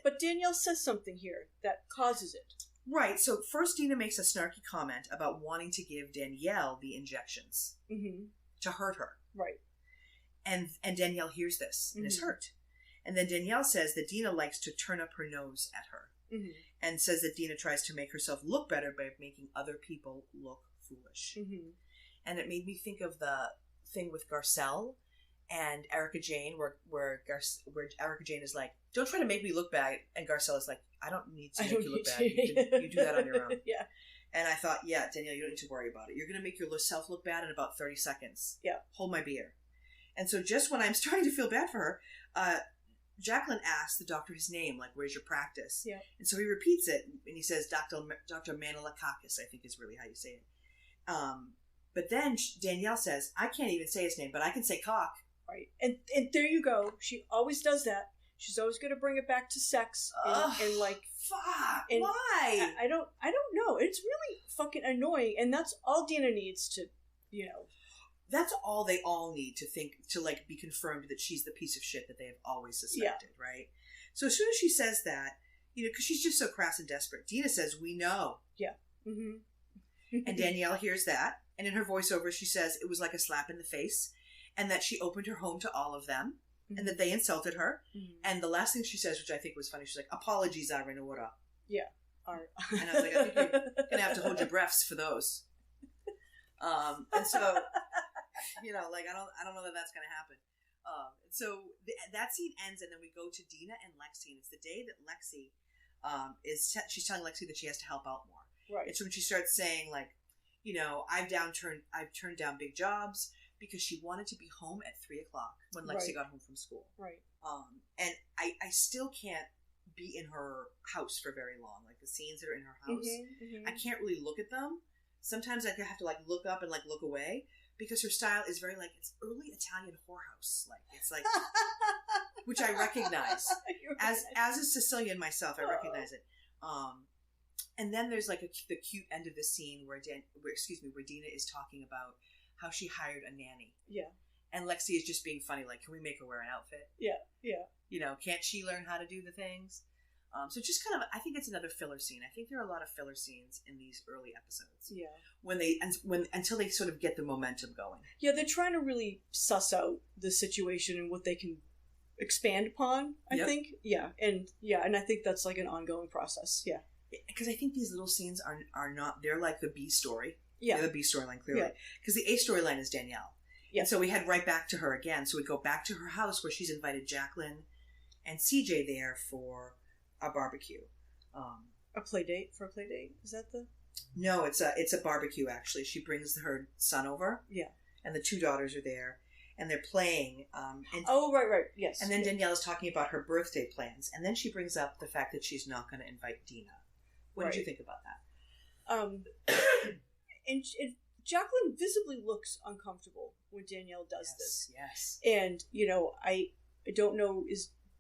But Danielle says something here that causes it. Right, so first Dina makes a snarky comment about wanting to give Danielle the injections to hurt her. Right. And Danielle hears this and is hurt. And then Danielle says that Dina likes to turn up her nose at her. And says that Dina tries to make herself look better by making other people look foolish. And it made me think of the thing with Garcelle and Erica Jane, where Erica Jane is like, don't try to make me look bad. And Garcelle is like, I don't need to make you look bad. You do that on your own. Yeah. And I thought, yeah, Danielle, you don't need to worry about it. You're going to make yourself look bad in about 30 seconds. Yeah. Hold my beer. And so just when I'm starting to feel bad for her, Jacqueline asks the doctor his name, like, where's your practice? Yeah. And so he repeats it, and he says, Dr. Manilakakis, I think is really how you say it. But then Danielle says, I can't even say his name, but I can say cock. Right. And there you go. She always does that. She's always going to bring it back to sex and like, fuck. And why? I don't know. It's really fucking annoying, and that's all Dina needs to, you know. That's all they all need to think, to like be confirmed that she's the piece of shit that they have always suspected, right? So as soon as she says that, you know, because she's just so crass and desperate, Dina says, we know. Yeah. And Danielle hears that, and in her voiceover she says it was like a slap in the face, and that she opened her home to all of them, and that they insulted her. And the last thing she says, which I think was funny, she's like, apologies, Arinawara. Yeah. And I was like, I think you're going to have to hold your breaths for those. And so, you know, like, I don't know that that's going to happen. So that scene ends, and then we go to Dina and Lexi, and it's the day that Lexi she's telling Lexi that she has to help out more. Right. It's when she starts saying, like, I've turned down big jobs because she wanted to be home at 3:00 when Lexi got home from school. Right. And I still can't be in her house for very long. Like the scenes that are in her house, I can't really look at them. Sometimes I have to like look up and like look away because her style is very like it's early Italian whorehouse. Like it's like, which I recognize as a Sicilian myself. I recognize it. And then there's like the cute end of the scene where Dina is talking about how she hired a nanny. Yeah. And Lexi is just being funny, like, can we make her wear an outfit? Yeah, yeah. Can't she learn how to do the things? So just kind of, I think it's another filler scene. I think there are a lot of filler scenes in these early episodes. Yeah. Until they sort of get the momentum going. Yeah, they're trying to really suss out the situation and what they can expand upon, I think. Yeah, and I think that's like an ongoing process. Yeah. Because I think these little scenes are not, they're like the B story. Yeah. They're the B storyline, clearly. Because the A storyline is Danielle. Yeah. And so we head right back to her again. So we go back to her house where she's invited Jacqueline and CJ there for a barbecue. A play date? Is that the... No, it's a barbecue, actually. She brings her son over. Yeah. And the two daughters are there. And they're playing. Right. Yes. And then Danielle is talking about her birthday plans. And then she brings up the fact that she's not going to invite Dina. What did you think about that? And Jacqueline visibly looks uncomfortable when Danielle does this. Yes. And, I don't know,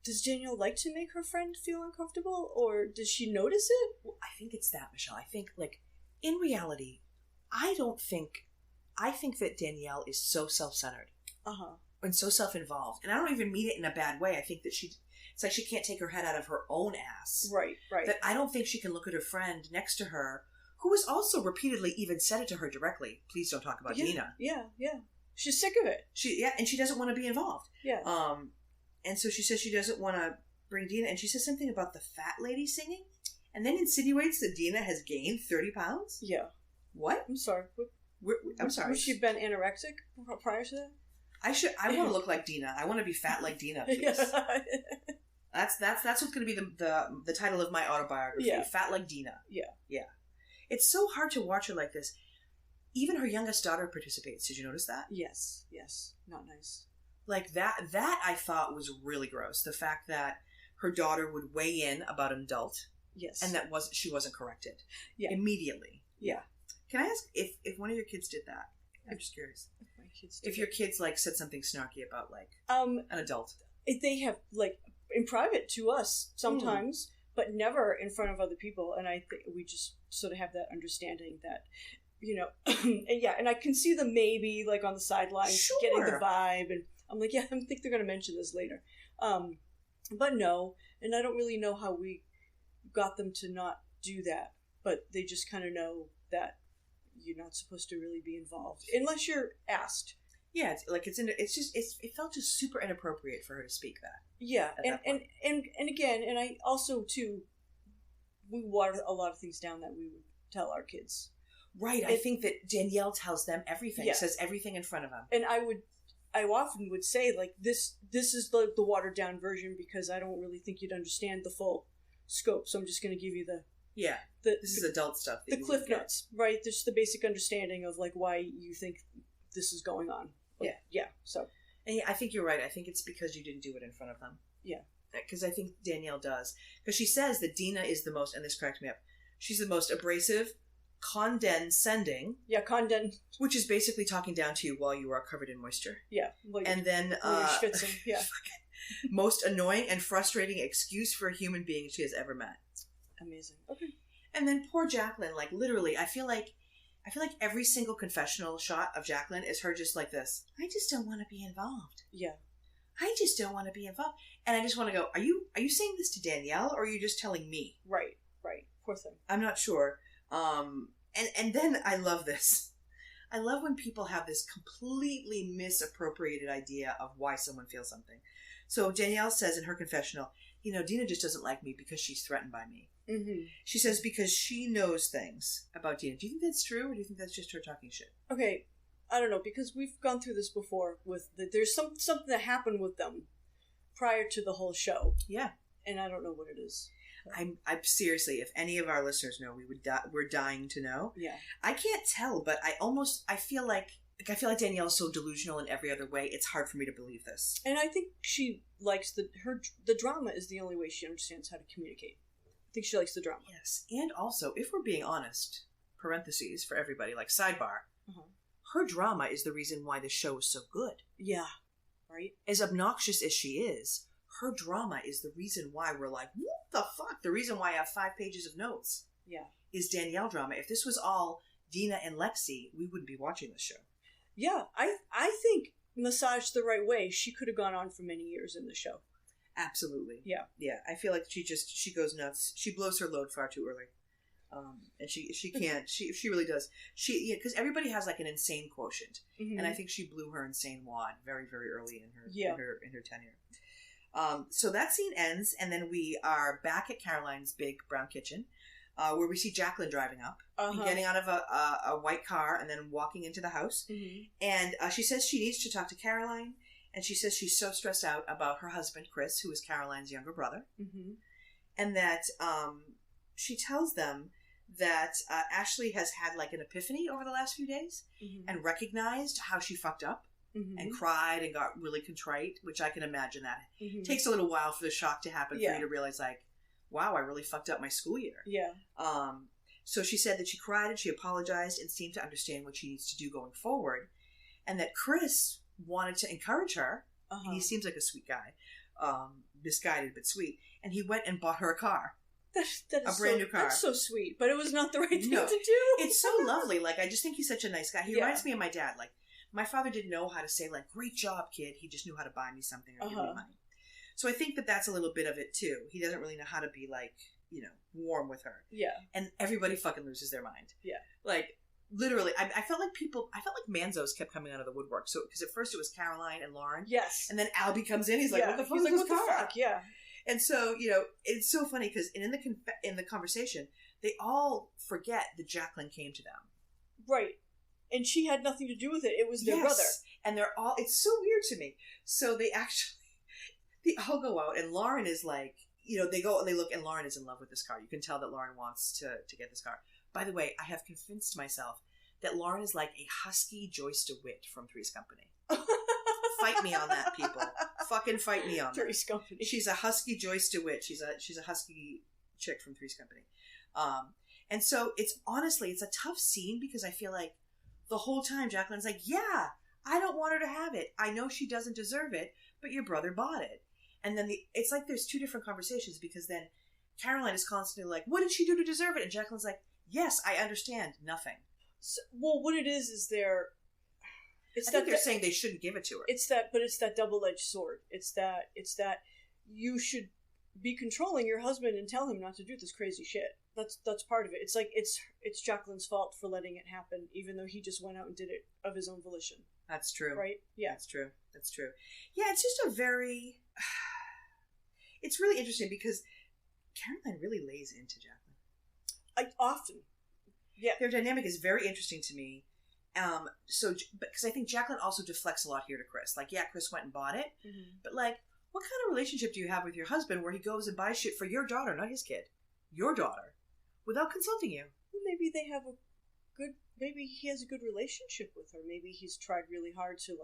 does Danielle like to make her friend feel uncomfortable, or does she notice it? Well, I think it's that, Michelle. I think, like, in reality, I think that Danielle is so self-centered. And so self-involved. And I don't even mean it in a bad way. I think that it's like she can't take her head out of her own ass. Right. That I don't think she can look at her friend next to her, who has also repeatedly even said it to her directly. Please don't talk about Dina. Yeah. She's sick of it. And she doesn't want to be involved. Yeah. And so she says she doesn't want to bring Dina, and she says something about the fat lady singing, and then insinuates that Dina has gained 30 pounds? Yeah. What? I'm sorry. I'm sorry. Has she been anorexic prior to that? I want to look like Dina. I want to be fat like Dina, please. That's what's going to be the title of my autobiography. Yeah. Fat like Dina. Yeah. Yeah. It's so hard to watch her like this. Even her youngest daughter participates. Did you notice that? Yes. Not nice. Like that I thought was really gross. The fact that her daughter would weigh in about an adult. Yes. And she wasn't corrected. Yeah. Immediately. Yeah. Can I ask if one of your kids did that? I'm just curious. If your kids like said something snarky about like an adult. They have like in private to us sometimes, but never in front of other people. And I think we just sort of have that understanding that, and I can see them maybe like on the sidelines getting the vibe, and I'm like, I think they're going to mention this later. But no, and I don't really know how we got them to not do that, but they just kind of know that you're not supposed to really be involved unless you're asked. Yeah, it felt just super inappropriate for her to speak that. Yeah, and again, and I also too, we water a lot of things down that we would tell our kids. Right, I think that Danielle tells them everything. Yeah. Says everything in front of them. And I often would say like this is the watered down version because I don't really think you'd understand the full scope. So I'm just going to give you this is adult stuff. The cliff notes, right? There's the basic understanding of like why you think this is going on. But, yeah. So, and I think you're right. I think it's because you didn't do it in front of them. Yeah, because I think Danielle does. Because she says that Dina is the most, and this cracked me up. She's the most abrasive, condescending. Yeah, which is basically talking down to you while you are covered in moisture. Yeah, and then schwitzing. Yeah, most annoying and frustrating excuse for a human being she has ever met. Amazing. Okay. And then poor Jacqueline, like literally, I feel like every single confessional shot of Jacqueline is her just like this. I just don't want to be involved. Yeah. I just don't want to be involved. And I just want to go, are you saying this to Danielle or are you just telling me? Right. Poor thing. I'm not sure. And then I love this. I love when people have this completely misappropriated idea of why someone feels something. So Danielle says in her confessional, Dina just doesn't like me because she's threatened by me. Mm-hmm. She says because she knows things about Dina. Do you think that's true, or do you think that's just her talking shit? Okay, I don't know, because we've gone through this before. There's something that happened with them prior to the whole show. Yeah, and I don't know what it is. I'm seriously, if any of our listeners know, we're dying to know. Yeah. I can't tell, but I feel like Danielle is so delusional in every other way. It's hard for me to believe this. And I think she likes the drama is the only way she understands how to communicate. I think she likes the drama. Yes, and also, if we're being honest, parentheses for everybody, like sidebar, her drama is the reason why the show is so good. Yeah, right. As obnoxious as she is, her drama is the reason why we're like, what the fuck? The reason why I have 5 pages of notes. Yeah, is Danielle drama. If this was all Dina and Lexi, we wouldn't be watching this show. Yeah, I think massaged the right way, she could have gone on for many years in the show. Absolutely. Yeah. Yeah. I feel like she goes nuts. She blows her load far too early. And she can't. She really does. Because everybody has like an insane quotient, and I think she blew her insane wad very, very early in her tenure. So that scene ends, and then we are back at Caroline's big brown kitchen, where we see Jacqueline driving up, getting out of a white car, and then walking into the house. And she says she needs to talk to Caroline, and she says she's so stressed out about her husband Chris, who is Caroline's younger brother, and that she tells them that Ashley has had like an epiphany over the last few days and recognized how she fucked up and cried and got really contrite, which I can imagine that takes a little while for the shock to happen for you to realize like, wow, I really fucked up my school year. Yeah. So she said that she cried and she apologized and seemed to understand what she needs to do going forward, and that Chris wanted to encourage her. He seems like a sweet guy, misguided but sweet, and he went and bought her a car. That is a brand new car. That's so sweet, but it was not the right thing to do. It's so lovely. Like, I just think he's such a nice guy. He reminds me of my dad. Like, my father didn't know how to say, like, great job, kid. He just knew how to buy me something or give me money. So I think that that's a little bit of it, too. He doesn't really know how to be, like, warm with her. Yeah. And everybody fucking loses their mind. Yeah. Like, literally, I felt like Manzos kept coming out of the woodwork. So, because at first it was Caroline and Lauren. Yes. And then Albie comes in. He's like, what the fuck is this car? What the fuck? Yeah. And so, it's so funny because in the conversation, they all forget that Jacqueline came to them. Right. And she had nothing to do with it. It was their brother. And it's so weird to me. So they all go out, and Lauren is like, they go and they look, and Lauren is in love with this car. You can tell that Lauren wants to get this car. By the way, I have convinced myself that Lauren is like a husky Joyce DeWitt from Three's Company. Fight me on that, people. Fucking fight me on that. Three's Company. She's a husky Joyce DeWitt. She's a husky chick from Three's Company. And so it's a tough scene because I feel like the whole time Jacqueline's like, yeah, I don't want her to have it. I know she doesn't deserve it, but your brother bought it. And then it's like there's two different conversations because then Caroline is constantly like, what did she do to deserve it? And Jacqueline's like, yes, I understand. Nothing. So, well, what it is they're... I think they're saying they shouldn't give it to her. It's that double-edged sword. It's that you should be controlling your husband and tell him not to do this crazy shit. That's part of it. It's like it's Jacqueline's fault for letting it happen, even though he just went out and did it of his own volition. That's true. Right? Yeah. That's true. Yeah, it's just it's really interesting because Caroline really lays into Jacqueline. Often. Yeah. Their dynamic is very interesting to me. Because I think Jacqueline also deflects a lot here to Chris. Like, yeah, Chris went and bought it, but like, what kind of relationship do you have with your husband where he goes and buys shit for your daughter, not his kid, your daughter, without consulting you? Well, maybe he has a good relationship with her. Maybe he's tried really hard to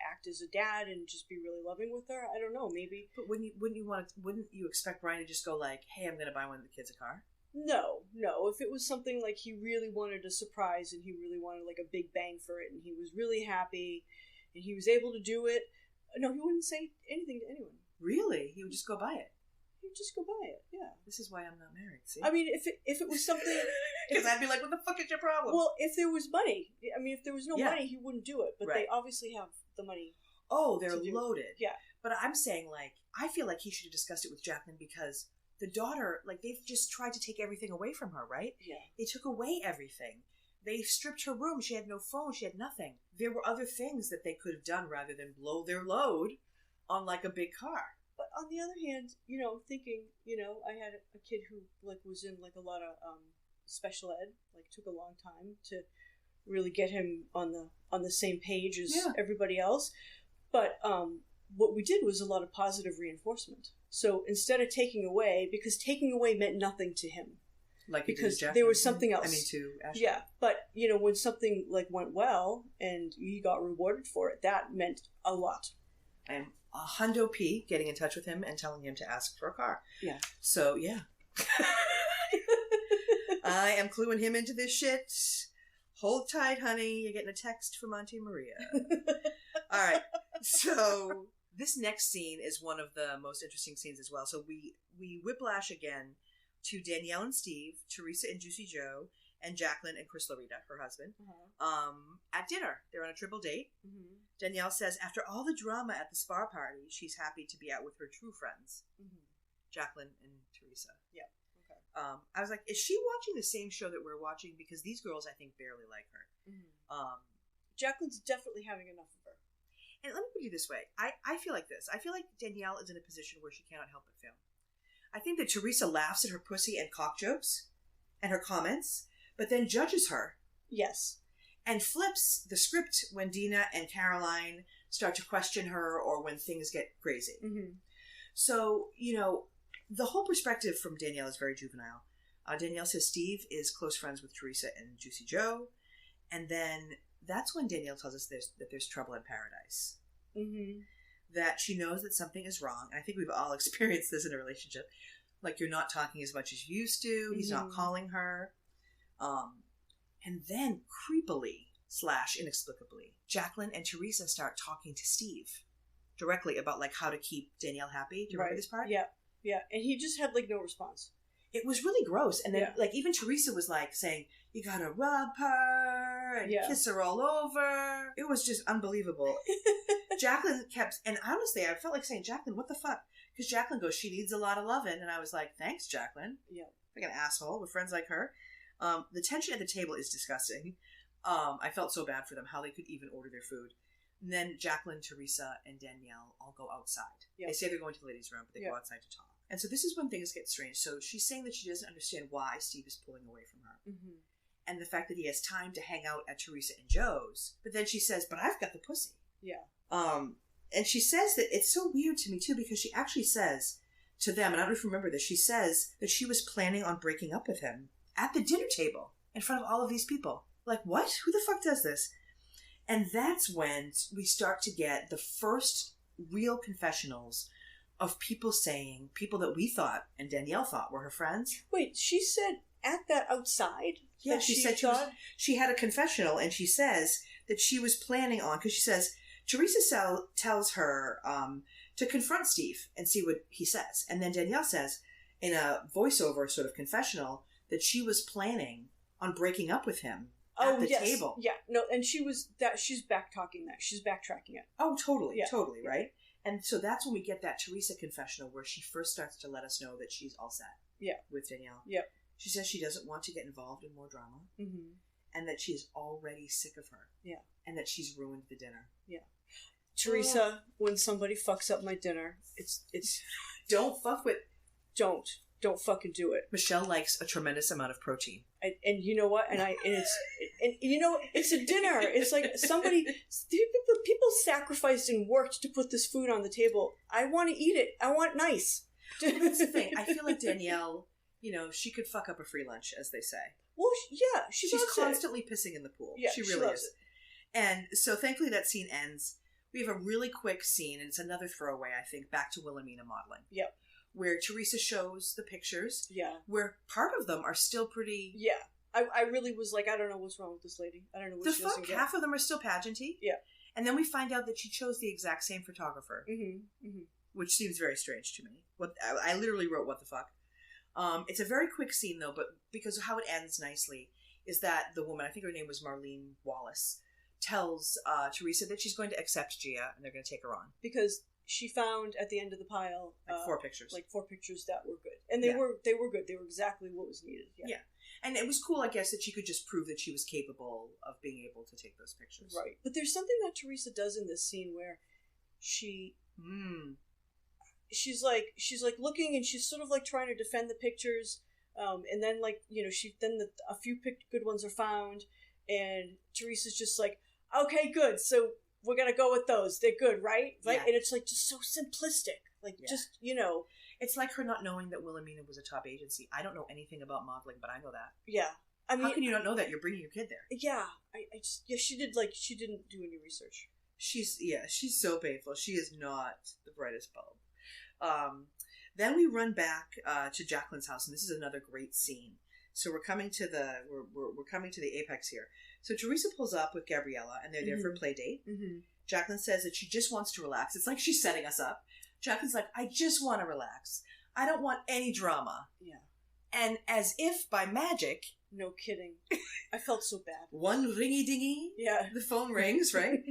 act as a dad and just be really loving with her. I don't know. Maybe. But wouldn't you expect Brian to just go like, hey, I'm going to buy one of the kids a car? No. If it was something like he really wanted a surprise and he really wanted like a big bang for it and he was really happy and he was able to do it, no, he wouldn't say anything to anyone. Really? He would just go buy it? He would just go buy it, yeah. This is why I'm not married, see? I mean, if it was something... Because I'd be like, what the fuck is your problem? Well, if there was money, if there was no money, he wouldn't do it. But they obviously have the money. Oh, they're loaded. Yeah. But I'm saying, like, I feel like he should have discussed it with Jacqueline because... the daughter, like, they've just tried to take everything away from her, right? Yeah. They took away everything. They stripped her room. She had no phone. She had nothing. There were other things that they could have done rather than blow their load on, like, a big car. But on the other hand, thinking, I had a kid who, like, was in, like, a lot of special ed. Like, took a long time to really get him on the same page as everybody else. But what we did was a lot of positive reinforcement. So instead of taking away, because taking away meant nothing to him. Like because there was something else. I mean, to Ashley. Yeah, but when something like went well and he got rewarded for it, that meant a lot. And a hundo P getting in touch with him and telling him to ask for a car. Yeah. So yeah, I am cluing him into this shit. Hold tight, honey. You're getting a text from Auntie Maria. All right. So this next scene is one of the most interesting scenes as well. So we whiplash again to Danielle and Steve, Teresa and Juicy Joe, and Jacqueline and Chris Loretta, her husband, at dinner. They're on a triple date. Mm-hmm. Danielle says after all the drama at the spa party, she's happy to be out with her true friends, Jacqueline and Teresa. Yeah. Okay. I was like, is she watching the same show that we're watching? Because these girls, I think, barely like her. Mm-hmm. Jacqueline's definitely having enough of her. And let me put it this way. I feel like this. I feel like Danielle is in a position where she cannot help but fail. I think that Teresa laughs at her pussy and cock jokes and her comments, but then judges her. Yes. And flips the script when Dina and Caroline start to question her or when things get crazy. Mm-hmm. So, the whole perspective from Danielle is very juvenile. Danielle says Steve is close friends with Teresa and Juicy Joe. And then that's when Danielle tells us that there's trouble in paradise. Mm-hmm. That she knows that something is wrong. I think we've all experienced this in a relationship. Like, you're not talking as much as you used to. He's not calling her. And then, creepily / inexplicably, Jacqueline and Teresa start talking to Steve directly about, like, how to keep Danielle happy. Do you remember this part? Yeah. Yeah. And he just had, like, no response. It was really gross. And then, like, even Teresa was, like, saying, you gotta rub her and kiss her all over. It was just unbelievable. Jacqueline kept, and honestly, I felt like saying, Jacqueline, what the fuck? Because Jacqueline goes, she needs a lot of loving. And I was like, thanks, Jacqueline. Yeah. Like an asshole with friends like her. The tension at the table is disgusting. I felt so bad for them, how they could even order their food. And then Jacqueline, Teresa, and Danielle all go outside. Yep. They say they're going to the ladies' room, but they go outside to talk. And so this is when things get strange. So she's saying that she doesn't understand why Steve is pulling away from her. Mm-hmm. And the fact that he has time to hang out at Teresa and Joe's. But then she says, but I've got the pussy. Yeah. And she says that it's so weird to me, too, because she actually says to them, and I don't know if you remember this, she says that she was planning on breaking up with him at the dinner table in front of all of these people. Like, what? Who the fuck does this? And that's when we start to get the first real confessionals of people saying, people that we thought and Danielle thought were her friends. Wait, she said at that outside? Yeah, she said she had a confessional, and she says that she was planning on, because she says, Teresa tells her to confront Steve and see what he says. And then Danielle says, in a voiceover sort of confessional, that she was planning on breaking up with him at the table. Yeah, no, and she's backtracking that. She's backtracking it. Oh, totally, totally, right? And so that's when we get that Teresa confessional where she first starts to let us know that she's all set with Danielle. Yeah. She says she doesn't want to get involved in more drama, and that she's already sick of her. Yeah. And that she's ruined the dinner. Yeah. Teresa, when somebody fucks up my dinner, it's don't fuck with... Don't fucking do it. Michelle likes a tremendous amount of protein. And you know what? It's a dinner. It's like people sacrificed and worked to put this food on the table. I want to eat it. I want nice. Well, that's the thing. I feel like Danielle, she could fuck up a free lunch, as they say. Well, yeah, she's constantly pissing in the pool. Yeah, she really is. And so thankfully that scene ends. We have a really quick scene, and it's another throwaway, I think, back to Wilhelmina modeling. Yep. Where Teresa shows the pictures. Yeah. Where part of them are still pretty... Yeah. I really was like, I don't know what's wrong with this lady. I don't know what she doesn't get. Half of them are still pageanty. Yeah. And then we find out that she chose the exact same photographer. Mm-hmm. Mm-hmm. Which seems very strange to me. I literally wrote, what the fuck? It's a very quick scene, though, but because of how it ends nicely, is that the woman, I think her name was Marlene Wallace, tells Teresa that she's going to accept Gia, and they're going to take her on. Because... she found at the end of the pile four pictures that were good, and they were good. They were exactly what was needed. Yeah, and it was cool, I guess, that she could just prove that she was capable of being able to take those pictures. Right, but there's something that Teresa does in this scene where she's like looking, and she's sort of like trying to defend the pictures, and then a few good ones are found, and Teresa's just like, okay, good, so we're gonna go with those. They're good, right? Right? Yeah. And it's like just so simplistic. Like just, It's like her not knowing that Wilhelmina was a top agency. I don't know anything about modeling, but I know that. Yeah. I mean, how can you not know that? You're bringing your kid there. Yeah. She didn't do any research. She's so painful. She is not the brightest bulb. Then we run back to Jacqueline's house, and this is another great scene. So we're coming to the apex here. So Teresa pulls up with Gabriella, and they're there for a play date. Mm-hmm. Jacqueline says that she just wants to relax. It's like she's setting us up. Jacqueline's like, I just want to relax. I don't want any drama. Yeah. And as if by magic... No kidding. I felt so bad. One ringy-dingy. Yeah. The phone rings, right? Did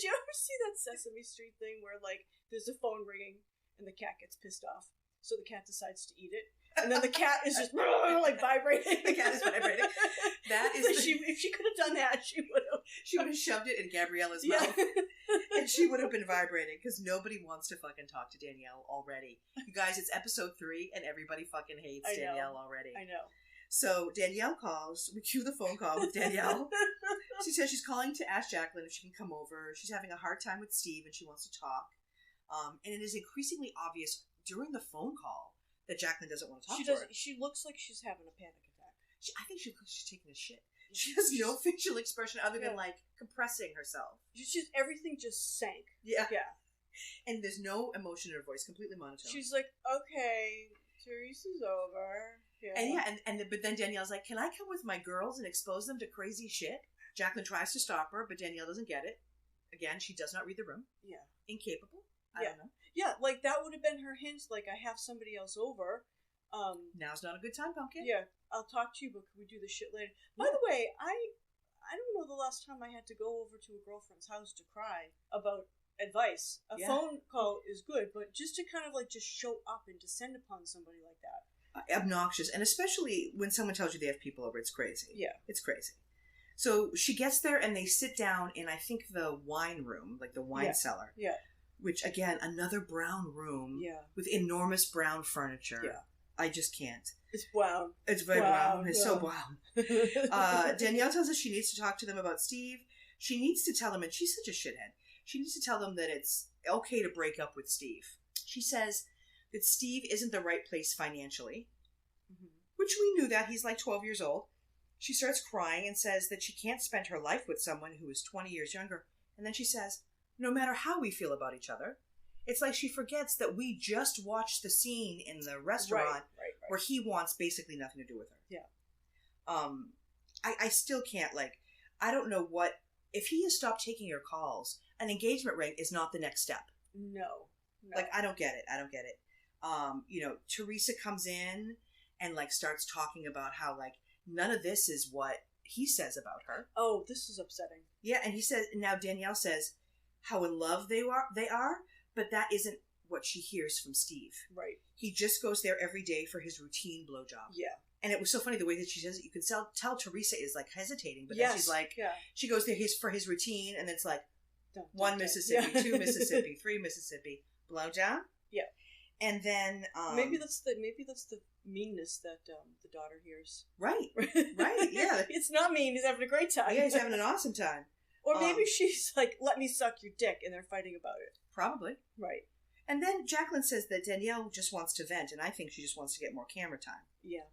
you ever see that Sesame Street thing where, like, there's a phone ringing and the cat gets pissed off? So the cat decides to eat it. And then the cat is just, like, vibrating. The cat is vibrating. That is... if she could have done that, she would have shoved it in Gabriella's mouth. And she would have been vibrating, because nobody wants to fucking talk to Danielle already. You guys, it's episode 3, and everybody fucking hates Danielle already. I know. So Danielle calls. We cue the phone call with Danielle. She says she's calling to ask Jacqueline if she can come over. She's having a hard time with Steve, and she wants to talk. And it is increasingly obvious during the phone call that Jacqueline doesn't want to talk to her. She looks like she's having a panic attack. I think she looks like she's taking a shit. Yeah. She has no facial expression other than, like, compressing herself. Everything just sank. Yeah. Yeah. And there's no emotion in her voice, completely monotone. She's like, okay, Teresa's over. Yeah. But then Danielle's like, can I come with my girls and expose them to crazy shit? Jacqueline tries to stop her, but Danielle doesn't get it. Again, she does not read the room. Yeah. Incapable. I don't know. Yeah, like, that would have been her hint, like, I have somebody else over. Now's not a good time, Pumpkin. Yeah, I'll talk to you, but can we do this shit later? By the way, I don't know the last time I had to go over to a girlfriend's house to cry about advice. A phone call is good, but just to kind of, like, just show up and descend upon somebody like that. Obnoxious, and especially when someone tells you they have people over, it's crazy. Yeah. It's crazy. So she gets there, and they sit down in, I think, the wine room, like the wine cellar. Yeah. Which, again, another brown room with enormous brown furniture. Yeah. I just can't. It's brown. It's very brown. It's so brown. Danielle tells us she needs to talk to them about Steve. She needs to tell them, and she's such a shithead, she needs to tell them that it's okay to break up with Steve. She says that Steve isn't the right place financially, which we knew that. He's like 12 years old. She starts crying and says that she can't spend her life with someone who is 20 years younger. And then she says, no matter how we feel about each other, it's like she forgets that we just watched the scene in the restaurant where he wants basically nothing to do with her. Yeah. I still can't, like, I don't know what, if he has stopped taking your calls, an engagement ring is not the next step. No. Like, I don't get it. Teresa comes in and, like, starts talking about how, like, none of this is what he says about her. Oh, this is upsetting. Yeah, and he says, now Danielle says how in love they are, but that isn't what she hears from Steve. Right. He just goes there every day for his routine blowjob. Yeah. And it was so funny the way that she says it. You can tell Teresa is, like, hesitating, but then she's like, she goes there for his routine, and it's like, one Mississippi, 2 Mississippi, 3 Mississippi, blowjob. Yeah. And then maybe that's the meanness that the daughter hears. Right. Right. Yeah. It's not mean. He's having a great time. Yeah, he's having an awesome time. Or maybe she's like, let me suck your dick, and they're fighting about it. Probably. Right. And then Jacqueline says that Danielle just wants to vent, and I think she just wants to get more camera time. Yeah.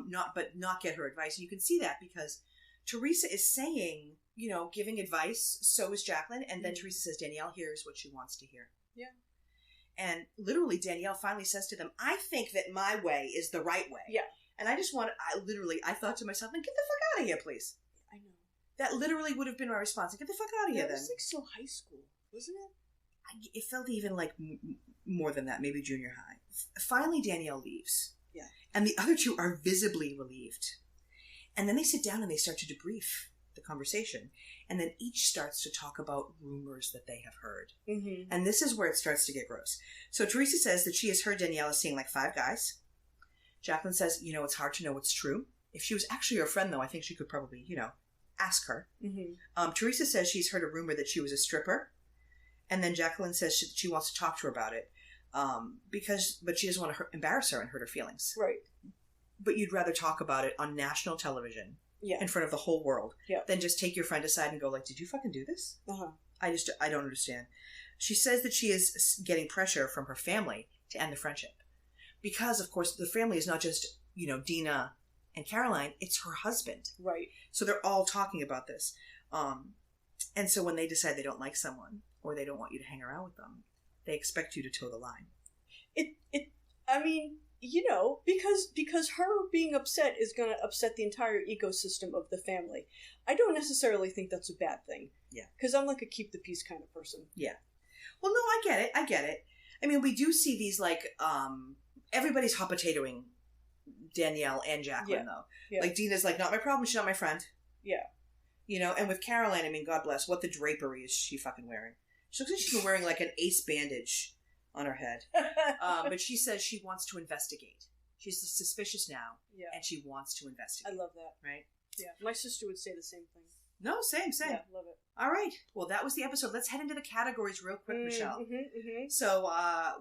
Not get her advice. And you can see that because Teresa is saying, giving advice, so is Jacqueline, and then Teresa says Danielle hears what she wants to hear. Yeah. And literally Danielle finally says to them, I think that my way is the right way. Yeah. And I thought to myself, get the fuck out of here, please. I know. That literally would have been my response. Get the fuck out of here, then. It was like so high school, wasn't it? It felt even like more than that, maybe junior high. Finally, Danielle leaves. Yeah. And the other two are visibly relieved. And then they sit down and they start to debrief the conversation. And then each starts to talk about rumors that they have heard. Mm-hmm. And this is where it starts to get gross. So Teresa says that she has heard Danielle seeing like 5 guys. Jacqueline says, it's hard to know what's true. If she was actually her friend, though, I think she could probably, ask her. Mm-hmm. Teresa says she's heard a rumor that she was a stripper. And then Jacqueline says she wants to talk to her about it. But she doesn't want to embarrass her and hurt her feelings. Right. But you'd rather talk about it on national television in front of the whole world Yeah. than just take your friend aside and go like, did you fucking do this? Uh-huh. I don't understand. She says that she is getting pressure from her family to end the friendship. Because, of course, the family is not just, Dina and Caroline, it's her husband. Right. So they're all talking about this. And so when they decide they don't like someone or they don't want you to hang around with them, they expect you to toe the line. Because her being upset is going to upset the entire ecosystem of the family. I don't necessarily think that's a bad thing. Yeah. Because I'm like a keep the peace kind of person. Yeah. Well, no, I get it. I mean, we do see these, everybody's hot potatoing Danielle and Jacqueline, though. Yeah. Like, Dina's like, not my problem, she's not my friend. Yeah. And with Caroline, I mean, God bless, what the drapery is she fucking wearing? She looks like she's been wearing, an ace bandage on her head. But she says she wants to investigate. She's suspicious now, and she wants to investigate. I love that. Right? Yeah. My sister would say the same thing. No, same. Yeah, love it. All right. Well, that was the episode. Let's head into the categories real quick, Michelle. Mm-hmm. So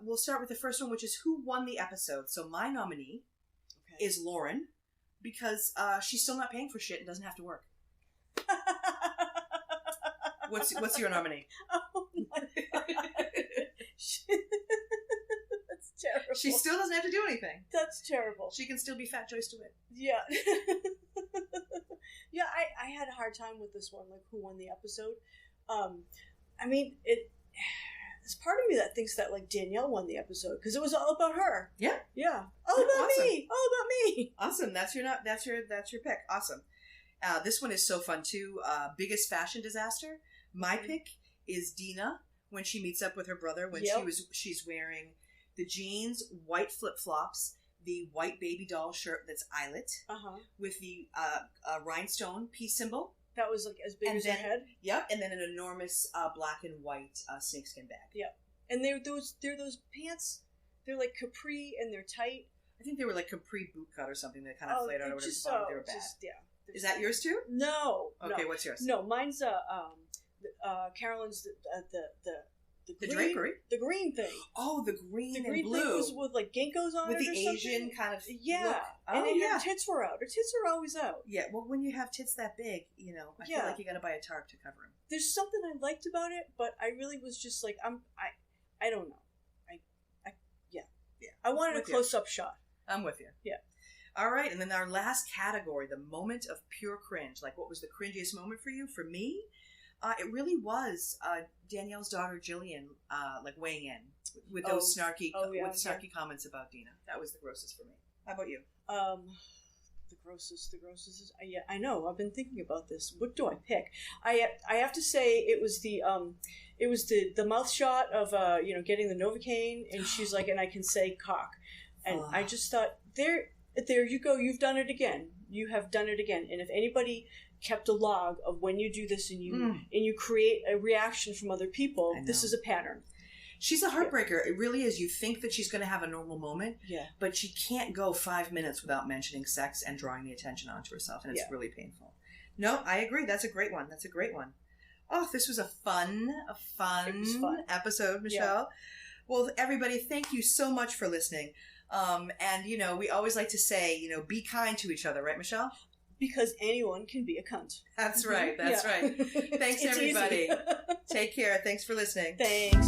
we'll start with the first one, which is who won the episode. So my nominee is Lauren, because she's still not paying for shit and doesn't have to work. What's your nominee? Oh my God. That's terrible. She still doesn't have to do anything. That's terrible. She can still be Fat Joyce DeWitt. Yeah. Yeah, I had a hard time with this one, like who won the episode. I mean, there's part of me that thinks that Danielle won the episode because it was all about her. Yeah. Yeah. All about me. All about me. Awesome. That's your pick. Awesome. This one is so fun too. Biggest fashion disaster. My pick is Dina when she meets up with her brother when she's wearing the jeans, white flip-flops, the white baby doll shirt that's eyelet with the rhinestone peace symbol. That was as big as her head. Yep, and then an enormous black and white snakeskin bag. Yep, and they're those pants. They're like capri and they're tight. I think they were like capri boot cut or something that kind of flayed out or whatever. They were bad. Is that yours too? No. Okay, what's yours? No, mine's Carolyn's the drapery, the green thing. Oh, the green and green blue thing was with ginkgos on with it, the or Asian something. kind of yeah. Look. And her tits were out. Her tits are always out. Yeah, well, when you have tits that big, I feel like you got to buy a tarp to cover them. There's something I liked about it, but I really was just like, I don't know. I wanted a close-up shot. I'm with you. Yeah. All right, and then our last category, the moment of pure cringe. Like, what was the cringiest moment for you? For me, it really was Danielle's daughter Jillian, weighing in with those snarky comments about Dina. That was the grossest for me. How about you? The grossest is I know. I've been thinking about this. What do I pick? I have to say it was the mouth shot of getting the Novocaine, and she's like, and I can say cock, and I just thought there you go. You've done it again. You have done it again. And if anybody kept a log of when you do this and you create a reaction from other people, this is a pattern. She's a heartbreaker. It really is. You think that she's going to have a normal moment, but she can't go 5 minutes without mentioning sex and drawing the attention onto herself, and it's really painful. No, I agree. That's a great one. Oh, this was a fun episode, Michelle. Yeah. Well, everybody, thank you so much for listening. And, we always like to say, be kind to each other, right, Michelle? Because anyone can be a cunt. That's right. Right. Thanks, everybody. Take care. Thanks for listening. Thanks.